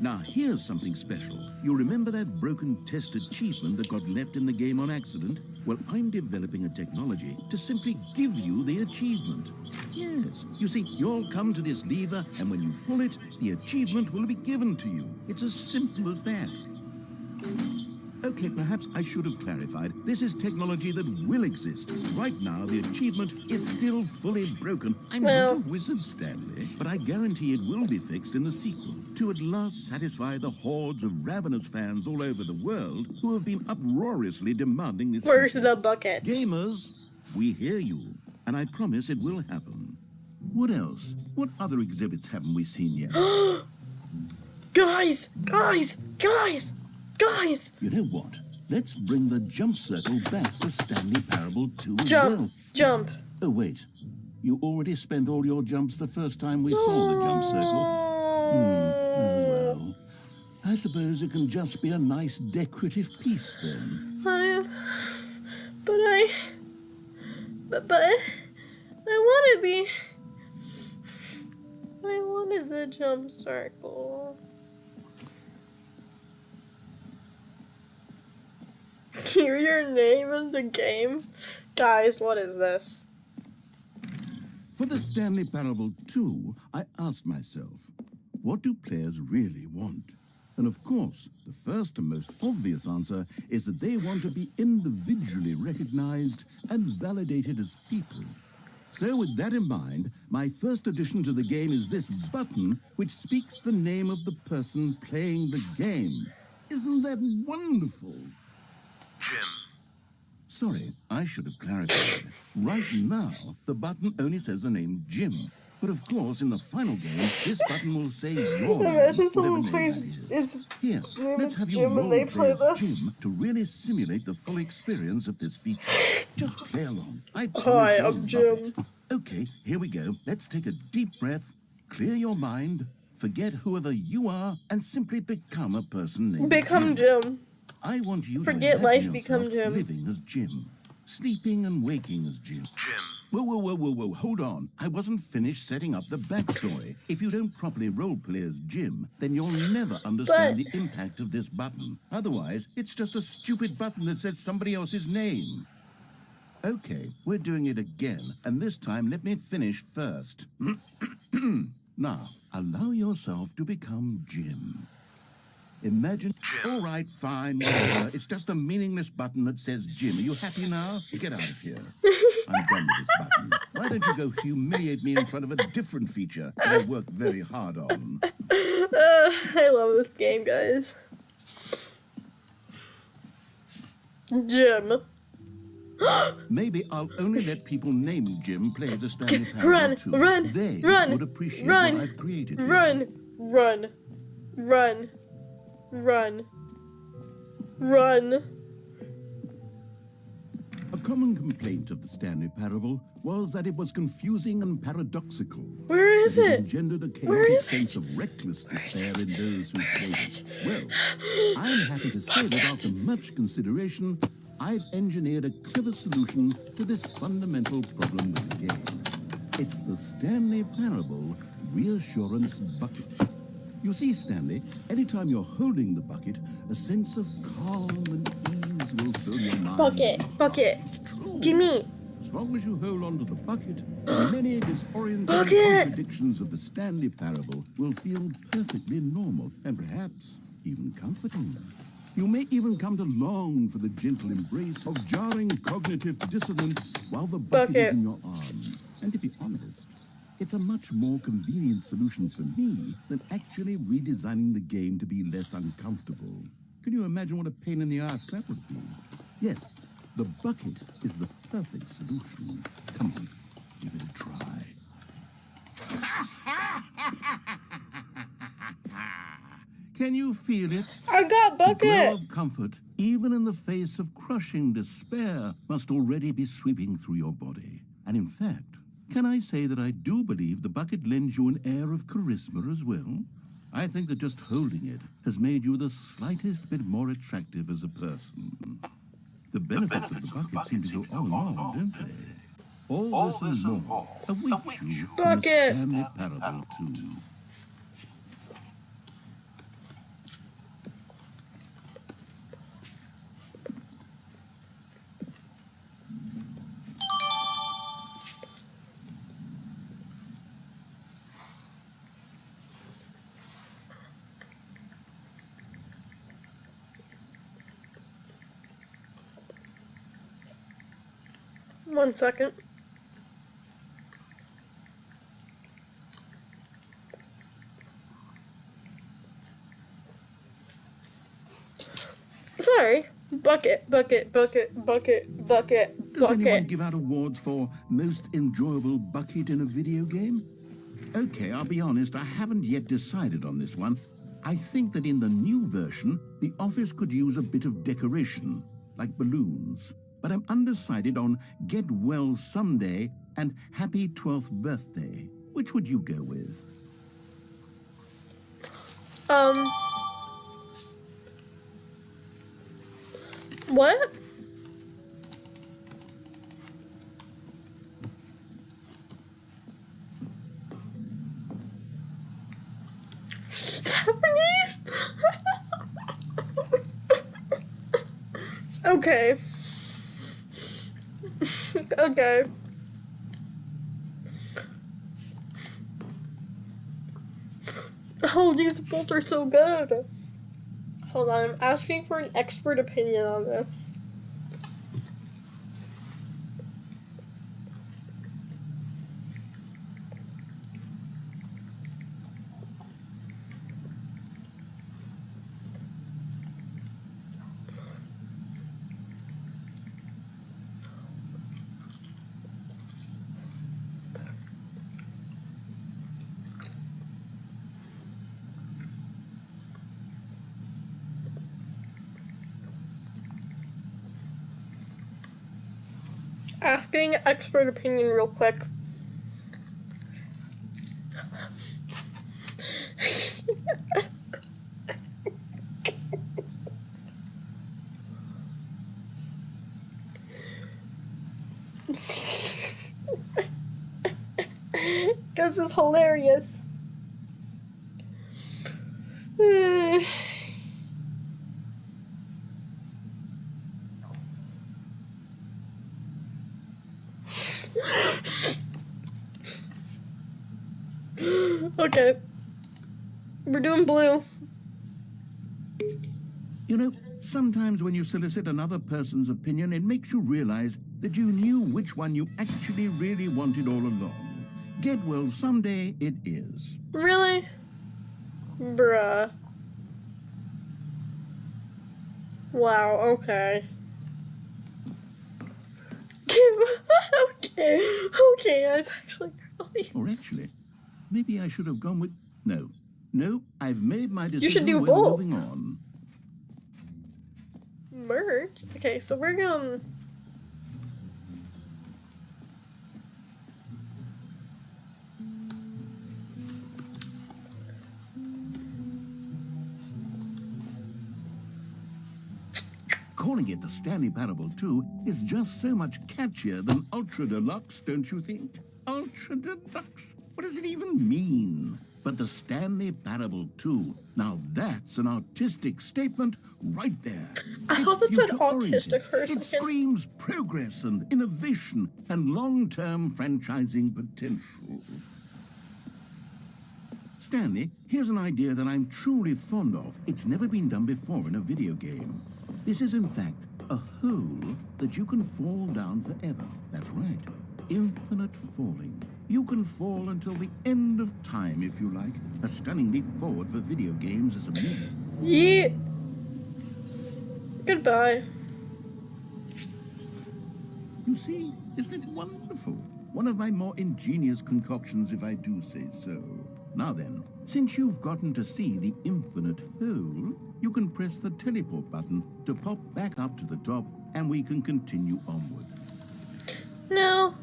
Now, here's something special. You remember that broken test achievement that got left in the game on accident? Well, I'm developing a technology to simply give you the achievement. Yes, you see, you'll come to this lever, and when you pull it, the achievement will be given to you. It's as simple as that. Okay, perhaps I should have clarified. This is technology that will exist. Right now, the achievement is still fully broken. I'm not a wizard, Stanley, but I guarantee it will be fixed in the sequel to at last satisfy the hordes of ravenous fans all over the world who have been uproariously demanding this. Where's the bucket? Gamers, we hear you, and I promise it will happen. What else? What other exhibits haven't we seen yet? Guys! Guys! Guys! Guys! You know what? Let's bring the jump circle back to Stanley Parable 2 as Jump! well. Jump! Oh, wait. You already spent all your jumps the first time we saw the jump circle. Oh, well. I suppose it can just be a nice decorative piece then. But I wanted the jump circle. Hear your name in the game? Guys, what is this? For the Stanley Parable 2, I asked myself, what do players really want? And of course, the first and most obvious answer is that they want to be individually recognized and validated as people. So with that in mind, my first addition to the game is this button which speaks the name of the person playing the game. Isn't that wonderful? Jim. Sorry, I should have clarified. Right now, the button only says the name Jim. But of course, in the final game, this button will say your name. Imagine someone whatever plays name that is. Here, name let's is have Jim your and role they play play as this. Jim to really simulate the full experience of this feature. Just play along. I Hi, promise you'll I'm love Jim. it. Okay, here we go. Let's take a deep breath, clear your mind, forget whoever you are, and simply become a person named Become Jim. I want you Forget to life, imagine become yourself Jim. living as Jim, sleeping and waking as Jim. Jim. Whoa, hold on. I wasn't finished setting up the backstory. If you don't properly roleplay as Jim, then you'll never understand the impact of this button. Otherwise, it's just a stupid button that says somebody else's name. Okay, we're doing it again, and this time let me finish first. Now, allow yourself to become Jim. Imagine... All right, fine, whatever. It's just a meaningless button that says Jim. Are you happy now? Get out of here. I'm done with this button. Why don't you go humiliate me in front of a different feature that I worked very hard on? I love this game, guys. Jim. Maybe I'll only let people named Jim play the Stanley Parable Run, 2. run, They run, would appreciate run, what I've created here. Run, run, run, run, run. A common complaint of the Stanley Parable was that it was confusing and paradoxical. Where is It it? engendered a Where chaotic is sense it? of reckless Where is despair it? in those who Where is played it? it. Well, I'm happy to say that after much consideration, I've engineered a clever solution to this fundamental problem with the game. It's the Stanley Parable Reassurance Bucket. You see, Stanley, anytime you're holding the bucket, a sense of calm and ease will fill your mind. Bucket. It's true. Gimme. As long as you hold on to the bucket, the many disorienting Bucket! contradictions of the Stanley Parable will feel perfectly normal and perhaps even comforting. You may even come to long for the gentle embrace of jarring cognitive dissonance while the bucket is in your arms. And to be honest, it's a much more convenient solution for me than actually redesigning the game to be less uncomfortable. Can you imagine what a pain in the ass that would be? Yes, the bucket is the perfect solution. Come on, give it a try. Can you feel it? I got The glow bucket. of comfort, even in the face of crushing despair, must already be sweeping through your body. And in fact, can I say that I do believe the bucket lends you an air of charisma as well? I think that just holding it has made you the slightest bit more attractive as a person. The benefits of the bucket seem to go on and on, don't they? All this and more awaits you in the Bucket. Stanley Parable 2. One second. Sorry, Bucket, bucket, bucket, bucket, bucket, Does anyone bucket. give out awards for most enjoyable bucket in a video game? Okay, I'll be honest, I haven't yet decided on this one. I think that in the new version, the office could use a bit of decoration, like balloons. But I'm undecided on Get Well Someday and Happy 12th Birthday. Which would you go with? What? Stephanie's? Okay. Okay. Oh, these both are so good. Hold on, I'm asking for an expert opinion on this. Asking expert opinion real quick. This is hilarious. Okay. We're doing blue. You know, sometimes when you solicit another person's opinion, it makes you realize that you knew which one you actually really wanted all along. Get Well Someday it is. Really? Bruh. Wow, okay. Okay, that's actually really... Or actually, maybe I should have gone with... No, I've made my decision. You should do We're both. moving on. Merge? Okay, so we're gonna... Calling it the Stanley Parable 2 is just so much catchier than Ultra Deluxe, don't you think? Ultra Deluxe? What does it even mean? But the Stanley Parable 2, now that's an artistic statement right there. I thought that said autistic for a It second. screams progress and innovation and long-term franchising potential. Stanley, here's an idea that I'm truly fond of. It's never been done before in a video game. This is, in fact, a hole that you can fall down forever. That's right. Infinite falling. You can fall until the end of time, if you like. A stunning leap forward for video games as a medium. Yeet. Goodbye. You see, isn't it wonderful? One of my more ingenious concoctions, if I do say so. Now then, since you've gotten to see the infinite hole, you can press the teleport button to pop back up to the top, and we can continue onward. No.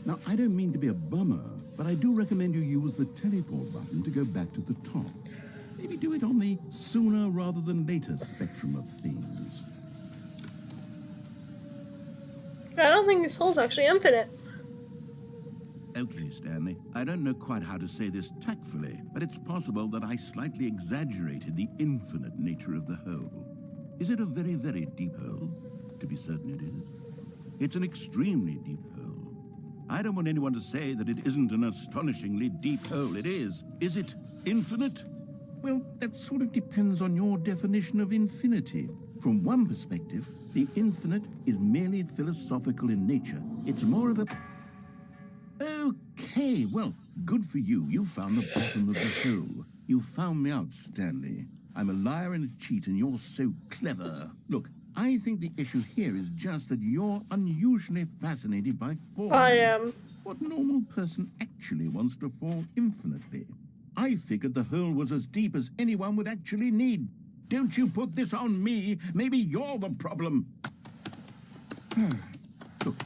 Now, I don't mean to be a bummer, but I do recommend you use the teleport button to go back to the top. Maybe do it on the sooner rather than later spectrum of things. I don't think this hole's actually infinite. Okay, Stanley, I don't know quite how to say this tactfully, but it's possible that I slightly exaggerated the infinite nature of the hole. Is it a very, very deep hole? To be certain it is. It's an extremely deep hole. I don't want anyone to say that it isn't an astonishingly deep hole. It is. Is it infinite? Well, that sort of depends on your definition of infinity. From one perspective, the infinite is merely philosophical in nature. It's more of a... Okay, well, good for you. You found the bottom of the hole. You found me out, Stanley. I'm a liar and a cheat, and you're so clever. Look, I think the issue here is just that you're unusually fascinated by falling. I am. What normal person actually wants to fall infinitely? I figured the hole was as deep as anyone would actually need. Don't you put this on me. Maybe you're the problem. Look,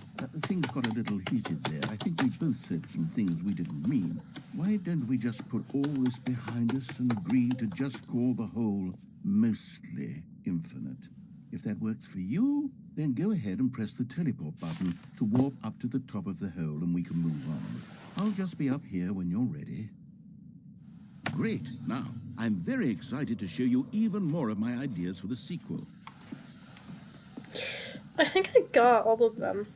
things got a little heated there. I think we both said some things we didn't mean. Why don't we just put all this behind us and agree to just call the hole mostly infinite? If that works for you, then go ahead and press the teleport button to warp up to the top of the hole and we can move on. I'll just be up here when you're ready. Great. Now, I'm very excited to show you even more of my ideas for the sequel. I think I got all of them.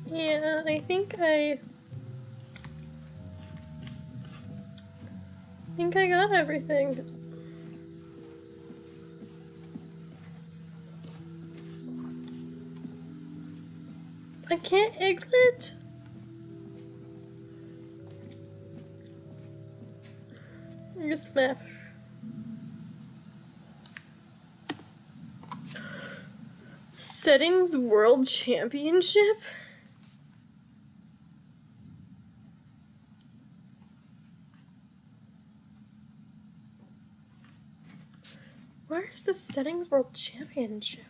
Yeah, I think I got everything. I can't exit? This map. Settings World Championship? Where is the Settings World Championship?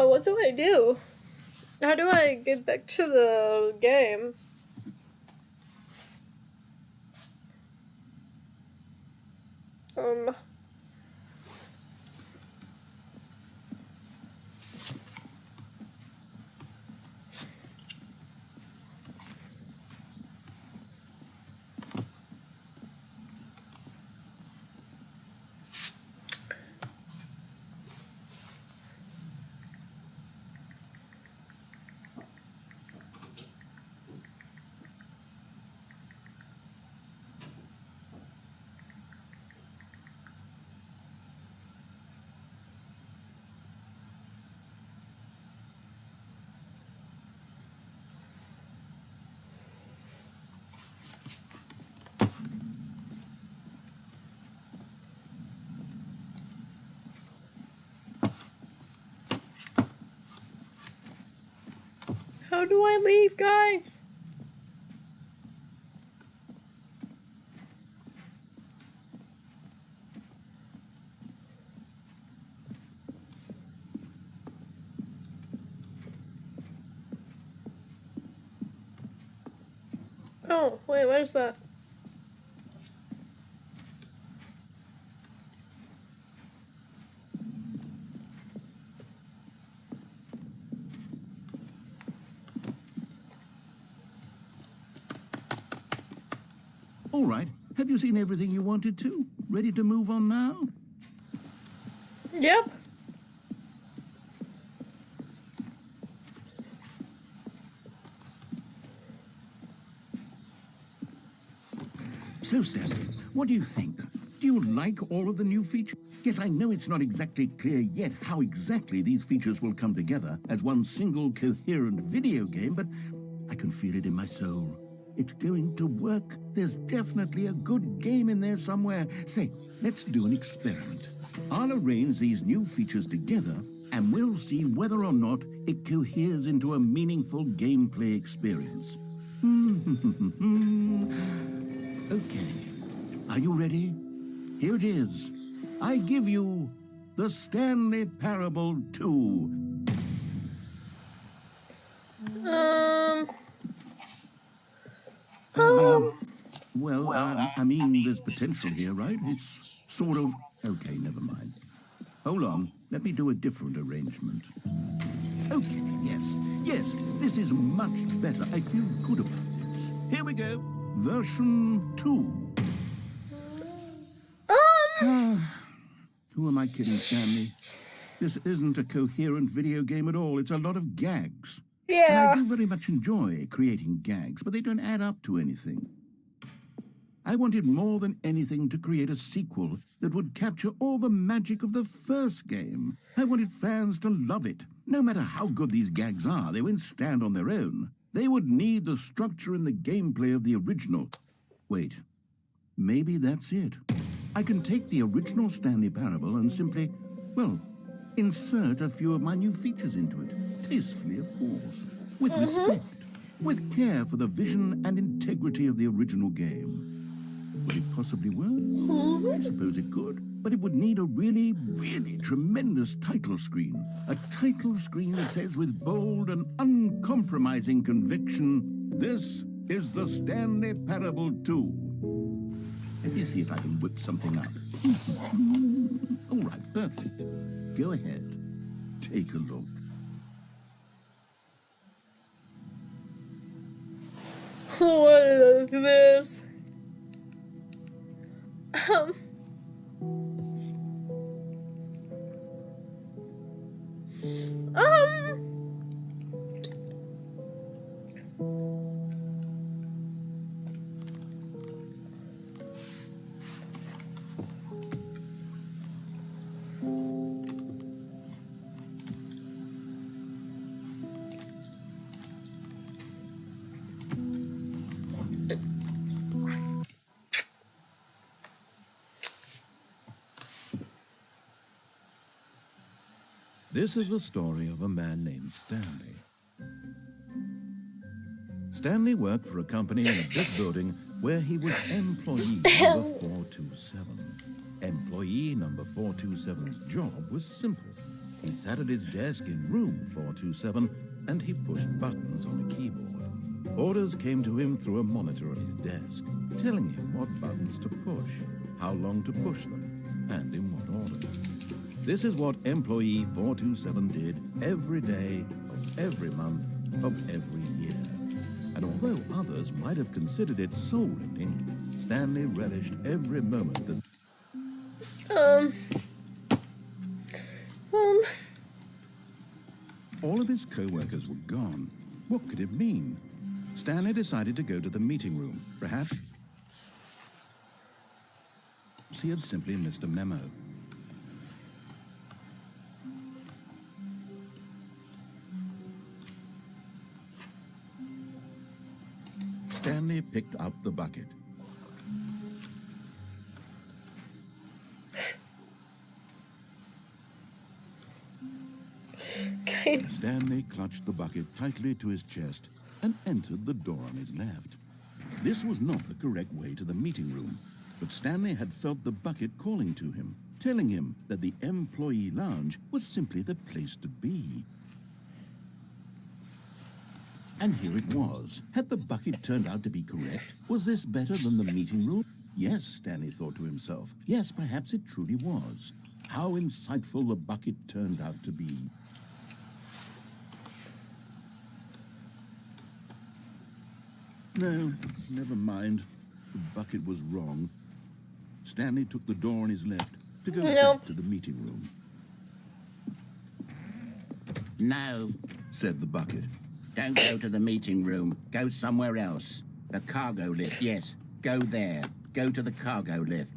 What do I do? How do I get back to the game? How do I leave, guys? Oh, wait, what is that? All right. Have you seen everything you wanted to? Ready to move on now? Yep. So, Stanley, what do you think? Do you like all of the new features? Yes, I know it's not exactly clear yet how exactly these features will come together as one single coherent video game, but I can feel it in my soul. It's going to work. There's definitely a good game in there somewhere. Say, let's do an experiment. I'll arrange these new features together, and we'll see whether or not it coheres into a meaningful gameplay experience. Okay. Are you ready? Here it is. I give you The Stanley Parable 2. Well, I mean, there's potential here, right? It's sort of... Okay, never mind. Hold on, let me do a different arrangement. Okay, yes, this is much better. I feel good about this. Here we go. Version 2. Who am I kidding, Stanley? This isn't a coherent video game at all. It's a lot of gags. And I do very much enjoy creating gags, but they don't add up to anything. I wanted more than anything to create a sequel that would capture all the magic of the first game. I wanted fans to love it. No matter how good these gags are, they won't stand on their own. They would need the structure and the gameplay of the original. Wait, maybe that's it. I can take the original Stanley Parable and simply, well, insert a few of my new features into it. Tastefully, of course. With respect. With care for the vision and integrity of the original game. Would it possibly work? I suppose it could. But it would need a really, really tremendous title screen. A title screen that says with bold and uncompromising conviction, "This is the Stanley Parable 2. Let me see if I can whip something up. All right, perfect. Go ahead. Take a look. What is this? This is the story of a man named Stanley. Stanley worked for a company in a big building where he was employee number 427. Employee number 427's job was simple. He sat at his desk in room 427 and he pushed buttons on a keyboard. Orders came to him through a monitor on his desk, telling him what buttons to push, how long to push them, and in what order. This is what employee 427 did every day of every month of every year. And although others might have considered it soul-ending, Stanley relished every moment that... All of his co-workers were gone. What could it mean? Stanley decided to go to the meeting room. Perhaps he had simply missed a memo. Stanley picked up the bucket. Guys. Stanley clutched the bucket tightly to his chest and entered the door on his left. This was not the correct way to the meeting room, but Stanley had felt the bucket calling to him, telling him that the employee lounge was simply the place to be. And here it was. Had the bucket turned out to be correct? Was this better than the meeting room? Yes, Stanley thought to himself. Yes, perhaps it truly was. How insightful the bucket turned out to be. No, never mind. The bucket was wrong. Stanley took the door on his left to go back to the meeting room. No, said the bucket. don't go to the meeting room. Go somewhere else. The cargo lift, yes. Go there. Go to the cargo lift.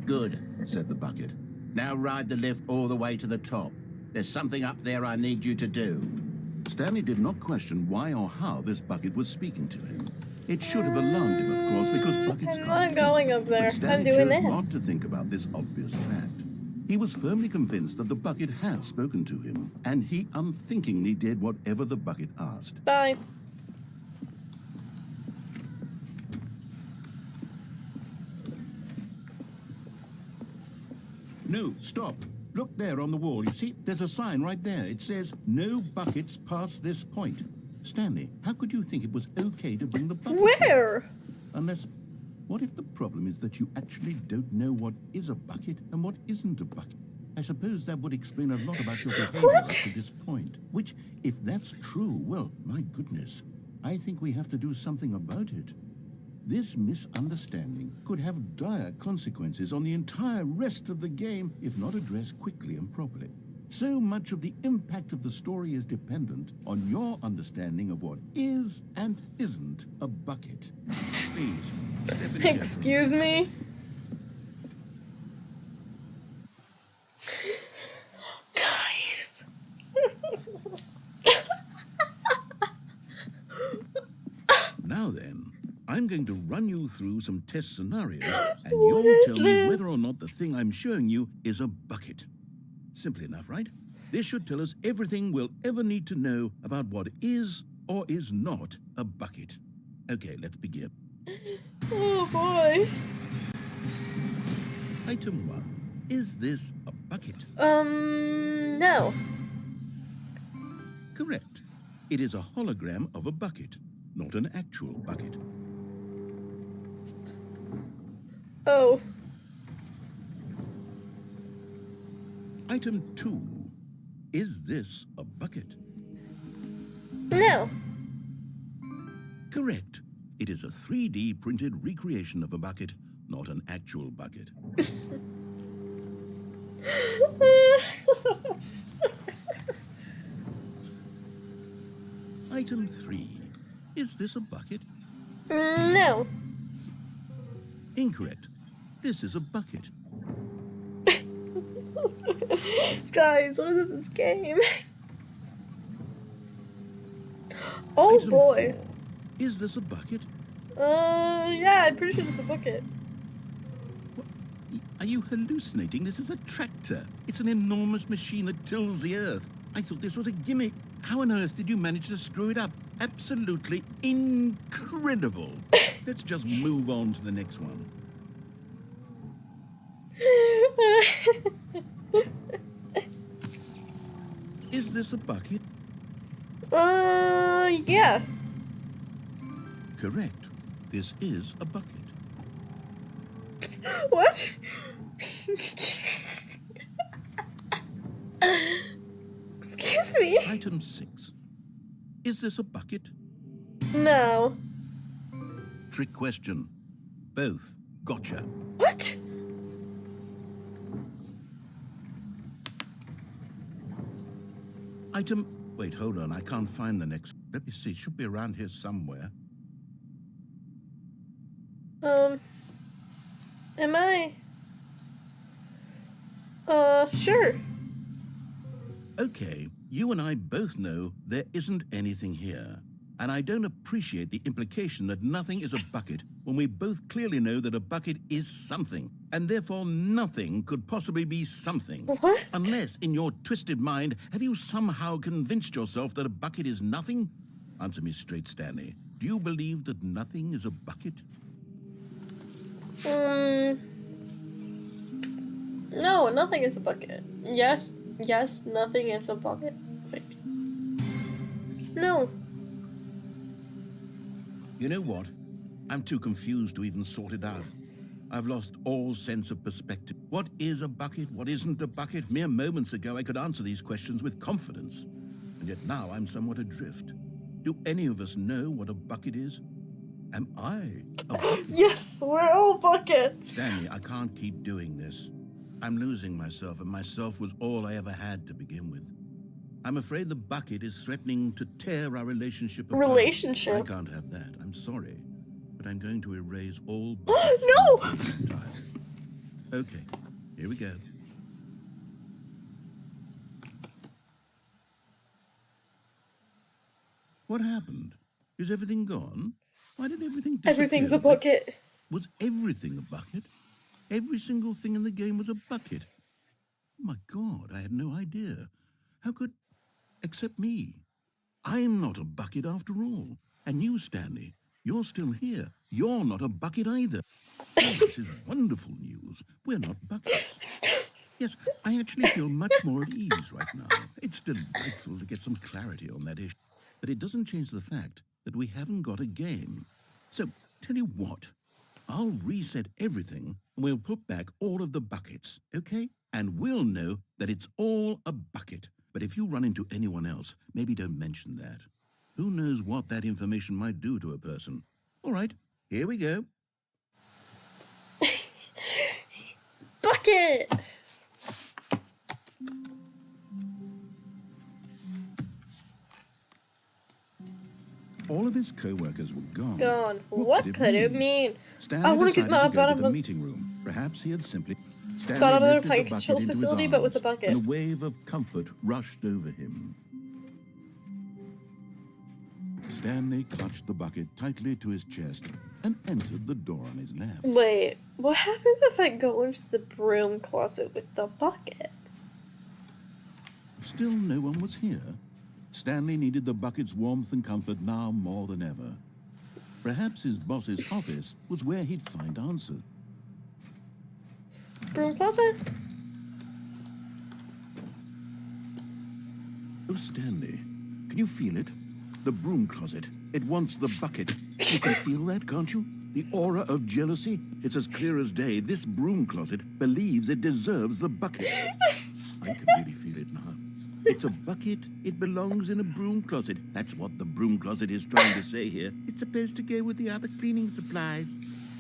Good, said the bucket. Now ride the lift all the way to the top. There's something up there I need you to do. Stanley did not question why or how this bucket was speaking to him. It should have alarmed him, of course, because buckets can't I'm going up there. But Stanley I'm doing chose this. not to think about this obvious fact. He was firmly convinced that the bucket had spoken to him, and he unthinkingly did whatever the bucket asked. Bye. No, stop. Look there on the wall. You see, there's a sign right there. It says, no buckets past this point. Stanley, how could you think it was okay to bring the bucket? Where? Unless, what if the problem is that you actually don't know what is a bucket and what isn't a bucket? I suppose that would explain a lot about your behavior up to this point. Which, if that's true, well, my goodness, I think we have to do something about it. This misunderstanding could have dire consequences on the entire rest of the game if not addressed quickly and properly. So much of the impact of the story is dependent on your understanding of what is and isn't a bucket. Please, step in here. Excuse me? Guys. Now then, I'm going to run you through some test scenarios, and you'll tell me whether or not the thing I'm showing you is a bucket. Simple enough, right? This should tell us everything we'll ever need to know about what is or is not a bucket. Okay, let's begin. Oh boy. Item 1. Is this a bucket? No. Correct. It is a hologram of a bucket, not an actual bucket. Oh. Item 2. Is this a bucket? No. Correct. It is a 3D printed recreation of a bucket, not an actual bucket. Item 3. Is this a bucket? No. Incorrect. This is a bucket. Guys, what is this game? Oh Item boy. 4. Is this a bucket? Yeah, I'm pretty sure it's a bucket. What? Are you hallucinating? This is a tractor. It's an enormous machine that tills the earth. I thought this was a gimmick. How on earth did you manage to screw it up? Absolutely incredible. Let's just move on to the next one. Is this a bucket? Yeah. Correct. This is a bucket. What? Excuse me? Item 6. Is this a bucket? No. Trick question. Both. Gotcha. What? Item... Wait, hold on. I can't find the next... Let me see. It should be around here somewhere. Am I? Sure. Okay, you and I both know there isn't anything here. And I don't appreciate the implication that nothing is a bucket when we both clearly know that a bucket is something. And therefore nothing could possibly be something. What? Unless, in your twisted mind, have you somehow convinced yourself that a bucket is nothing? Answer me straight, Stanley. Do you believe that nothing is a bucket? No, nothing is a bucket. Yes, nothing is a bucket. Wait. No. You know what? I'm too confused to even sort it out. I've lost all sense of perspective. What is a bucket? What isn't a bucket? Mere moments ago, I could answer these questions with confidence. And yet now I'm somewhat adrift. Do any of us know what a bucket is? Am I a bucket? Yes, we're all buckets. Stanley, I can't keep doing this. I'm losing myself, and myself was all I ever had to begin with. I'm afraid the bucket is threatening to tear our relationship apart. Relationship? I can't have that. I'm sorry. But I'm going to erase all No! entirely. Okay, here we go. What happened? Is everything gone? Why did everything disappear? Everything's a bucket. Was everything a bucket? Every single thing in the game was a bucket. Oh my God, I had no idea. How could... Except me. I'm not a bucket after all. And you, Stanley, you're still here. You're not a bucket either. Oh, this is wonderful news. We're not buckets. Yes, I actually feel much more at ease right now. It's delightful to get some clarity on that issue. But it doesn't change the fact that we haven't got a game. So, tell you what, I'll reset everything and we'll put back all of the buckets, okay? And we'll know that it's all a bucket. But if you run into anyone else, maybe don't mention that. Who knows what that information might do to a person? All right, here we go. Bucket! All of his co-workers were gone. Gone. What could it mean? Stanley I want to get decided to go bottom to the of meeting room. Perhaps he had simply got out of the lifted pike bucket control into his facility, but with a arms, bucket. and a wave of comfort rushed over him. Stanley clutched the bucket tightly to his chest and entered the door on his left. Wait, what happens if I go into the broom closet with the bucket? Still no one was here. Stanley needed the bucket's warmth and comfort now more than ever. Perhaps his boss's office was where he'd find answers. Broom closet? Oh, Stanley, can you feel it? The broom closet. It wants the bucket. You can feel that, can't you? The aura of jealousy. It's as clear as day. This broom closet believes it deserves the bucket. I can really feel it now. It's a bucket. It belongs in a broom closet. That's what the broom closet is trying to say here. It's supposed to go with the other cleaning supplies.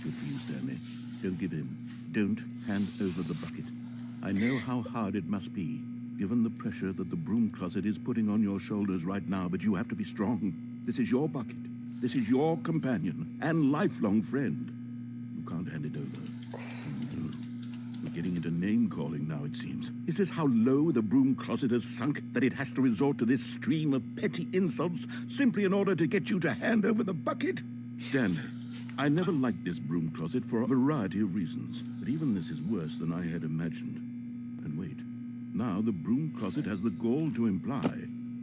Good for you, Stanley. Don't give in. Don't hand over the bucket. I know how hard it must be, given the pressure that the broom closet is putting on your shoulders right now, but you have to be strong. This is your bucket. This is your companion and lifelong friend. You can't hand it over. No. We're getting into name-calling now, it seems. Is this how low the broom closet has sunk, that it has to resort to this stream of petty insults simply in order to get you to hand over the bucket? Stanley, I never liked this broom closet for a variety of reasons, but even this is worse than I had imagined. And wait, now the broom closet has the gall to imply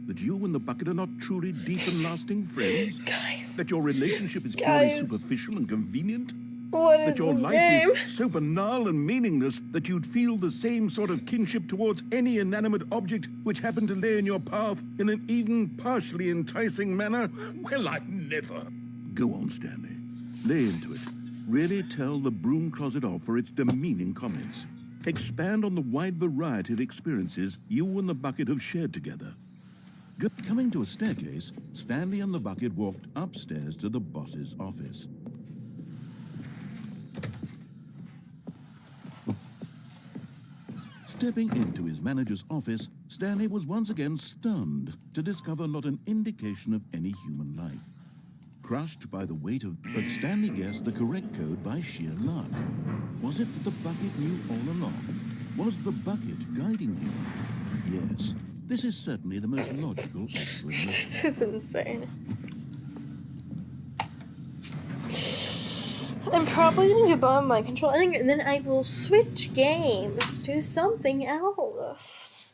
that you and the bucket are not truly deep and lasting friends? Guys. That your relationship is purely Guys. superficial and convenient? What is That your this life game? is so banal and meaningless that you'd feel the same sort of kinship towards any inanimate object which happened to lay in your path in an even partially enticing manner? Well, I never. Go on, Stanley. Lay into it. Really tell the broom closet off for its demeaning comments. Expand on the wide variety of experiences you and the bucket have shared together. Coming to a staircase, Stanley and the bucket walked upstairs to the boss's office. Stepping into his manager's office, Stanley was once again stunned to discover not an indication of any human life. Crushed by the weight of... But Stanley guessed the correct code by sheer luck. Was it that the bucket knew all along? Was the bucket guiding him? Yes, this is certainly the most logical explanation. This is insane. I'm probably going to do bottom mind control, and then I will switch games to something else.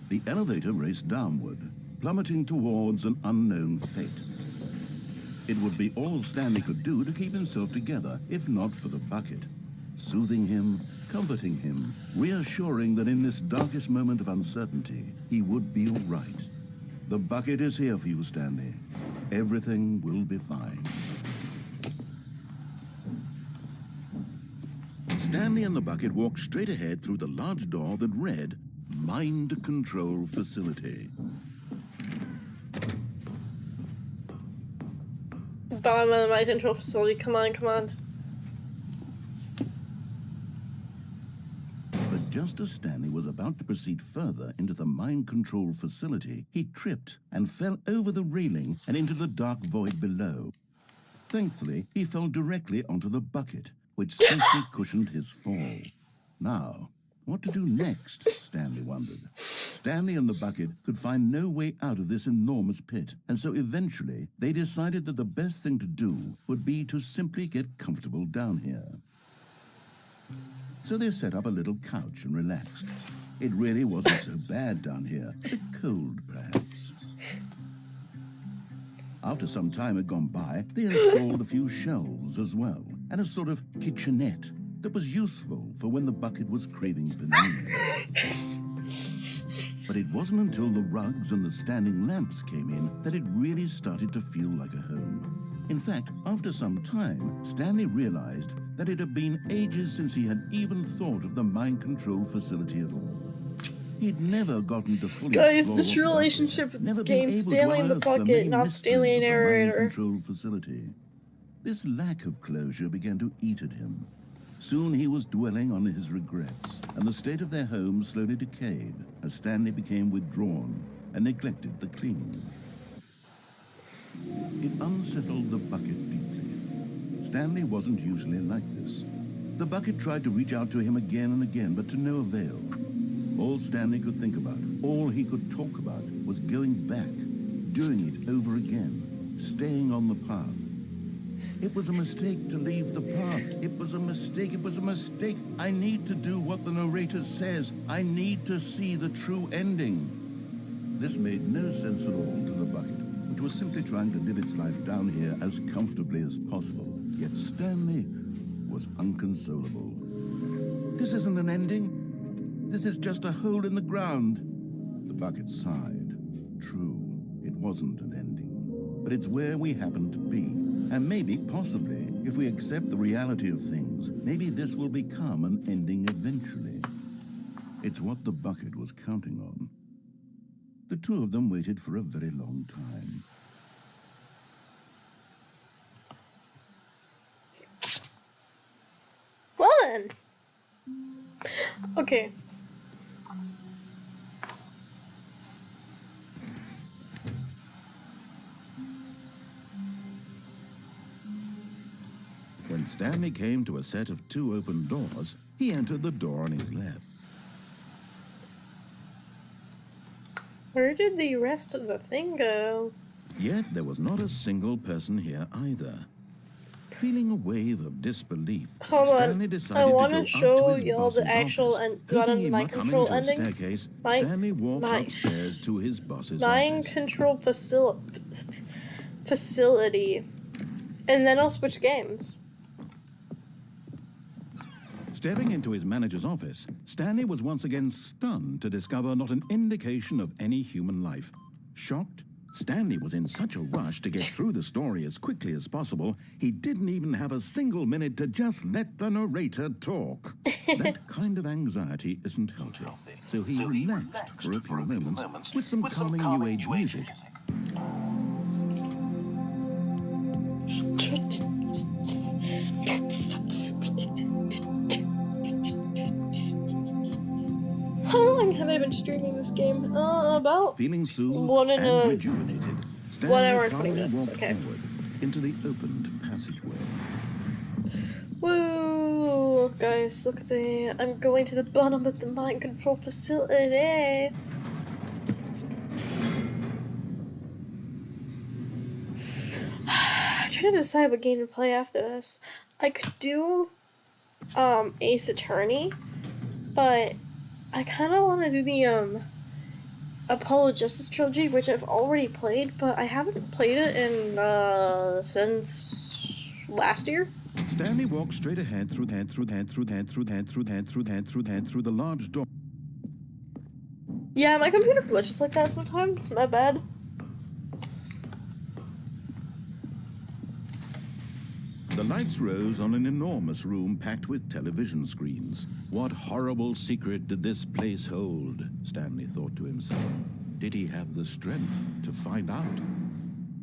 The elevator raced downward, plummeting towards an unknown fate. It would be all Stanley could do to keep himself together, if not for the bucket. Soothing him, comforting him, reassuring that in this darkest moment of uncertainty, he would be all right. The bucket is here for you, Stanley. Everything will be fine. Stanley and the bucket walked straight ahead through the large door that read, Mind Control Facility. Bottom of my control facility, come on, come on. But just as Stanley was about to proceed further into the mind control facility, he tripped and fell over the railing and into the dark void below. Thankfully, he fell directly onto the bucket, which safely cushioned his fall. Now, what to do next, Stanley wondered. Stanley and the bucket could find no way out of this enormous pit, and so eventually they decided that the best thing to do would be to simply get comfortable down here. So they set up a little couch and relaxed. It really wasn't so bad down here. A bit cold, perhaps. After some time had gone by, they installed a few shelves as well, and a sort of kitchenette that was useful for when the bucket was craving panini. But it wasn't until the rugs and the standing lamps came in that it really started to feel like a home. In fact, after some time, Stanley realized that it had been ages since he had even thought of the mind control facility at all. He'd never gotten to fully Guys, explore the what true that was, relationship with this never been game, able to Stanley and the unearth bucket, main not mysteries Stanley and of the mind narrator. control facility. This lack of closure began to eat at him. Soon he was dwelling on his regrets, and the state of their home slowly decayed as Stanley became withdrawn and neglected the cleaning. It unsettled the bucket deeply. Stanley wasn't usually like this. The bucket tried to reach out to him again and again, but to no avail. All Stanley could think about, all he could talk about, was going back, doing it over again, staying on the path. It was a mistake to leave the path. It was a mistake. It was a mistake. I need to do what the narrator says. I need to see the true ending. This made no sense at all to the bucket, which was simply trying to live its life down here as comfortably as possible. Yet Stanley was inconsolable. This isn't an ending. This is just a hole in the ground. The bucket sighed. True, it wasn't an ending, but it's where we happen to be. And maybe, possibly, if we accept the reality of things, maybe this will become an ending eventually. It's what the bucket was counting on. The two of them waited for a very long time. Well then. Okay. When Stanley came to a set of two open doors, he entered the door on his left. Where did the rest of the thing go? Yet there was not a single person here either. Feeling a wave of disbelief, Hold on. Stanley decided I to want go to up show to his y'all boss's the actual office. and Hoping he mind might come control into a ending. staircase, Mind- Stanley walked mind- upstairs to his boss's Mind office. control facility. And then I'll switch games. Stepping into his manager's office, Stanley was once again stunned to discover not an indication of any human life. Shocked, Stanley was in such a rush to get through the story as quickly as possible, he didn't even have a single minute to just let the narrator talk. That kind of anxiety isn't healthy, so he relaxed for a few moments with some calming New Age music. How long have I been streaming this game? About Feeling soothed One and and a- rejuvenated, 1 Stanley hour and 20 calmly minutes, walked okay. forward into the opened passageway. Woo! Guys, look at the... I'm going to the bottom of the mind control facility. I'm trying to decide what game to play after this. I could do Ace Attorney, but I kind of want to do the Apollo Justice Trilogy, which I've already played, but I haven't played it in since last year. Stanley walked straight ahead through the large door. Yeah, my computer glitches like that sometimes. My bad. The lights rose on an enormous room packed with television screens. What horrible secret did this place hold? Stanley thought to himself. Did he have the strength to find out?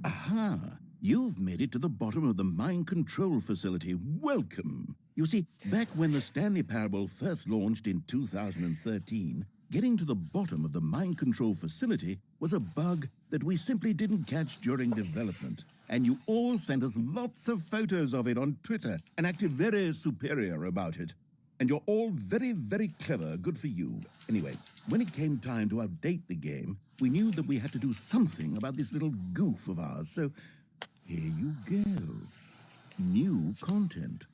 Aha! You've made it to the bottom of the mind control facility. Welcome! You see, back when the Stanley Parable first launched in 2013, getting to the bottom of the mind control facility was a bug that we simply didn't catch during development. And you all sent us lots of photos of it on Twitter and acted very superior about it. And you're all very, very clever. Good for you. Anyway, when it came time to update the game, we knew that we had to do something about this little goof of ours. So here you go. New content.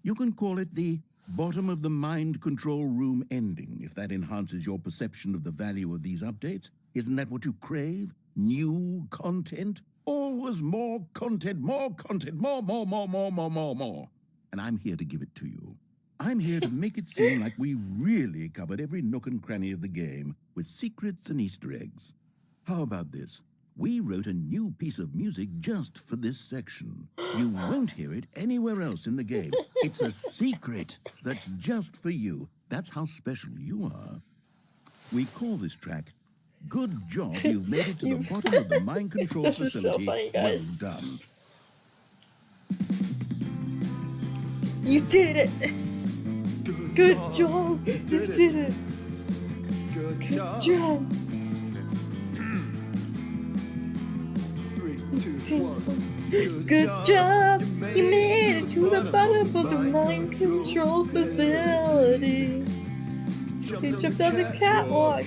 You can call it the bottom of the mind control room ending, if that enhances your perception of the value of these updates. Isn't that what you crave? New content? Always more content, more content, more. And I'm here to give it to you. I'm here to make it seem like we really covered every nook and cranny of the game with secrets and Easter eggs. How about this? We wrote a new piece of music just for this section. You won't hear it anywhere else in the game. It's a secret that's just for you. That's how special you are. We call this track, Good Job You've Made It to the Bottom of the Mind Control This is so Facility. funny, Well guys. done. You did it! Good job! You did it! Good Good job! 3, 2, 1. Good job! You made it to the bottom of the mind control facility. You jumped on the catwalk.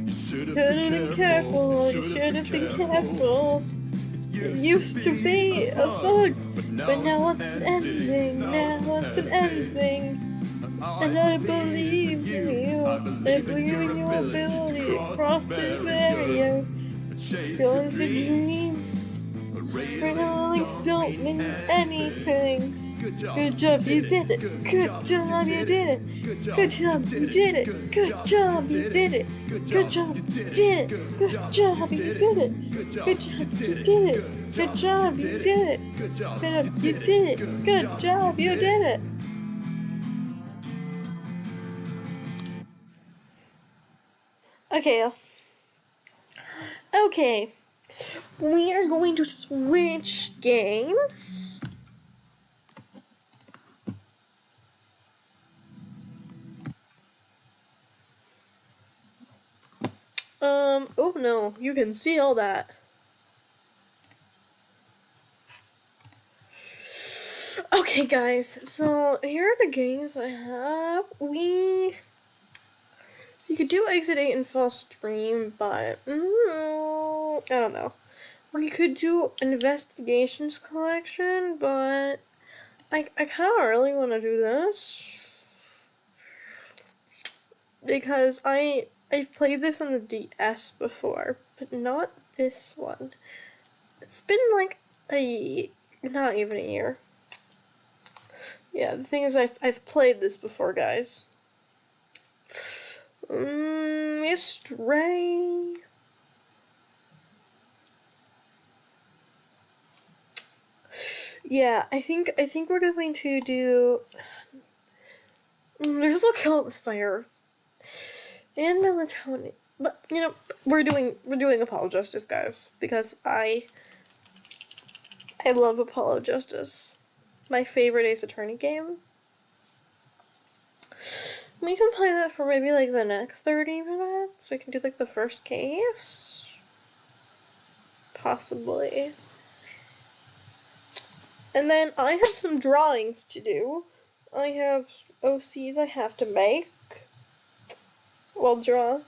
Should have been careful. You should have been careful. It used to be a bug, but now it's an ending. Now it's an ending. And I believe in you. I believe in your ability to cross this barrier. Yours are dreams. Feelings don't mean anything. Good job, you did it. Good job, you did it. Good job, you did it. Good job, you did it. Good job, you did it. Good job, you did it. Good job, you did it. Good job, you did it. Good job, you did it. Good job, you did it. Okay. Okay. We are going to switch games. Oh no, you can see all that. Okay guys, so here are the games I have. You could do Exit 8 and full stream, but I don't know. We could do Investigations Collection, but I kind of really want to do this because I've played this on the DS before, but not this one. It's been like not even a year. Yeah, the thing is I've played this before, guys. Stray. Yeah, I think we're going to do. There's also Kill It with Fire and Melatonin. You know, we're doing Apollo Justice, guys, because I love Apollo Justice. My favorite Ace Attorney game. We can play that for maybe like the next 30 minutes. We can do like the first case. Possibly. And then I have some drawings to do. I have OCs I have to make. Well, draw.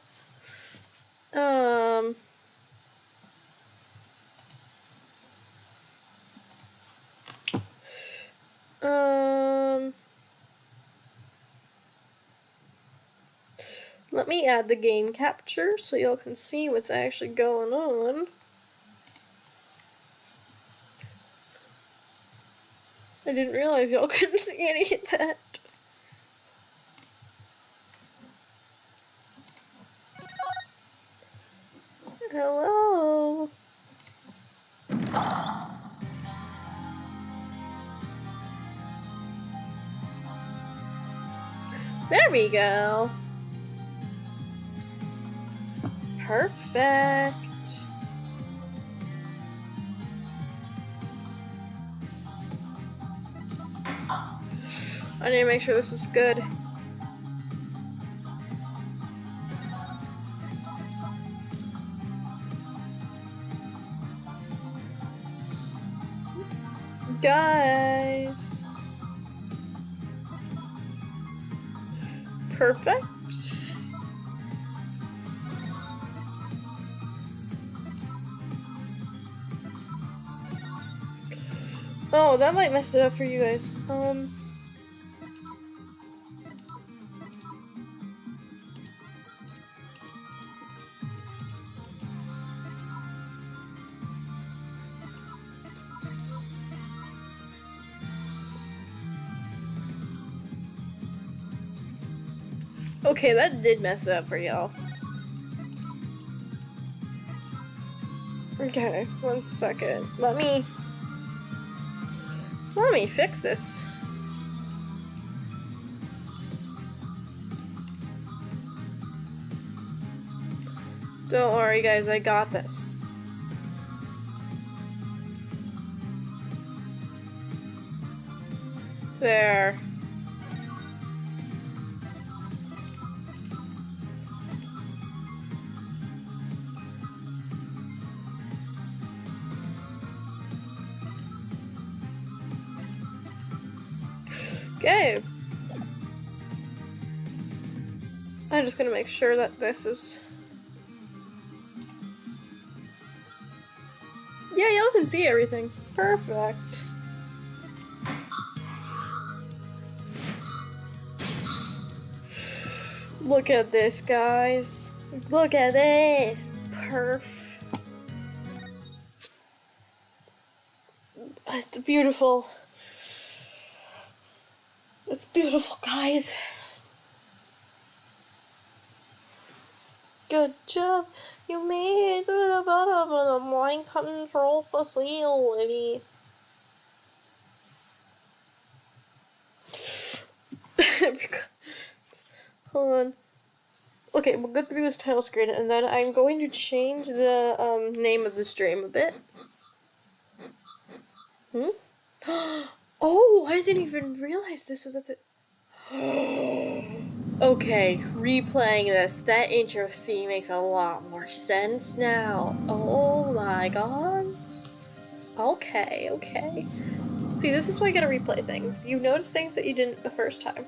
Let me add the game capture so y'all can see what's actually going on. I didn't realize y'all couldn't see any of that. Hello. There we go. Perfect. I need to make sure this is good. Guys. Perfect. Oh, that might mess it up for you guys. Okay, that did mess it up for y'all. Okay, 1 second. Let me fix this. Don't worry, guys, I got this. There. Okay. I'm just gonna make sure that this is... Yeah, y'all can see everything. Perfect. Look at this, guys. Look at this. Perf. It's beautiful. It's beautiful, guys. Good job. You made it to the bottom of the mind control facility. Hold on. Okay, we'll go through this title screen, and then I'm going to change the name of the stream a bit. Oh, I didn't even realize this was at the... Okay, replaying this, that intro scene makes a lot more sense now. Oh my god. Okay, okay. See, this is why you gotta replay things. You notice things that you didn't the first time.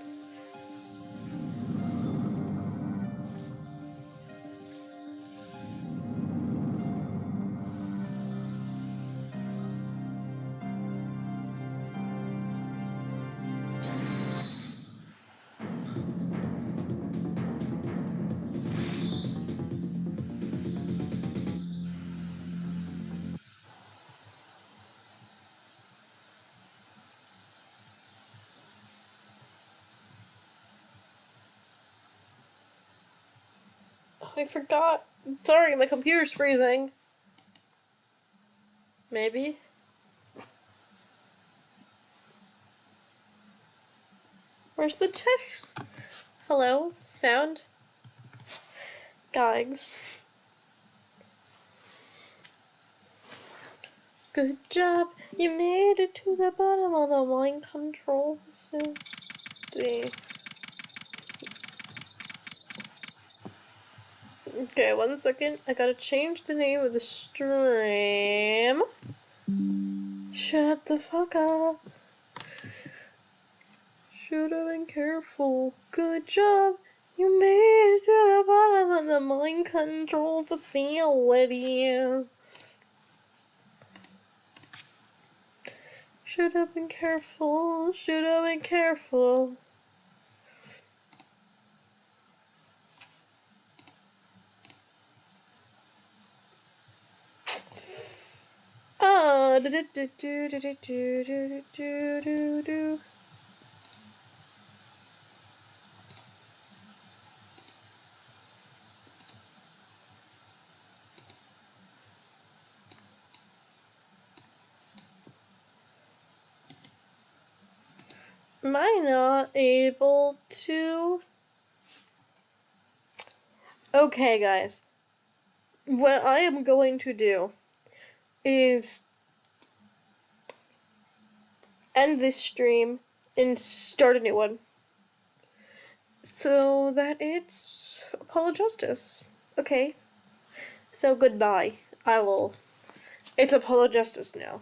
I forgot. Sorry, my computer's freezing. Maybe? Where's the text? Hello? Sound? Guys. Good job. You made it to the bottom of the mind control facility. Okay, 1 second. I gotta change the name of the stream. Shut the fuck up. Should have been careful. Good job. You made it to the bottom of the mind control facility. Should have been careful. Should have been careful. Ah, do do do do do do do do do do. Am I not able to? Okay, guys. What I am going to do is end this stream and start a new one. So that it's Apolojustice. Okay. So goodbye. It's Apolojustice now.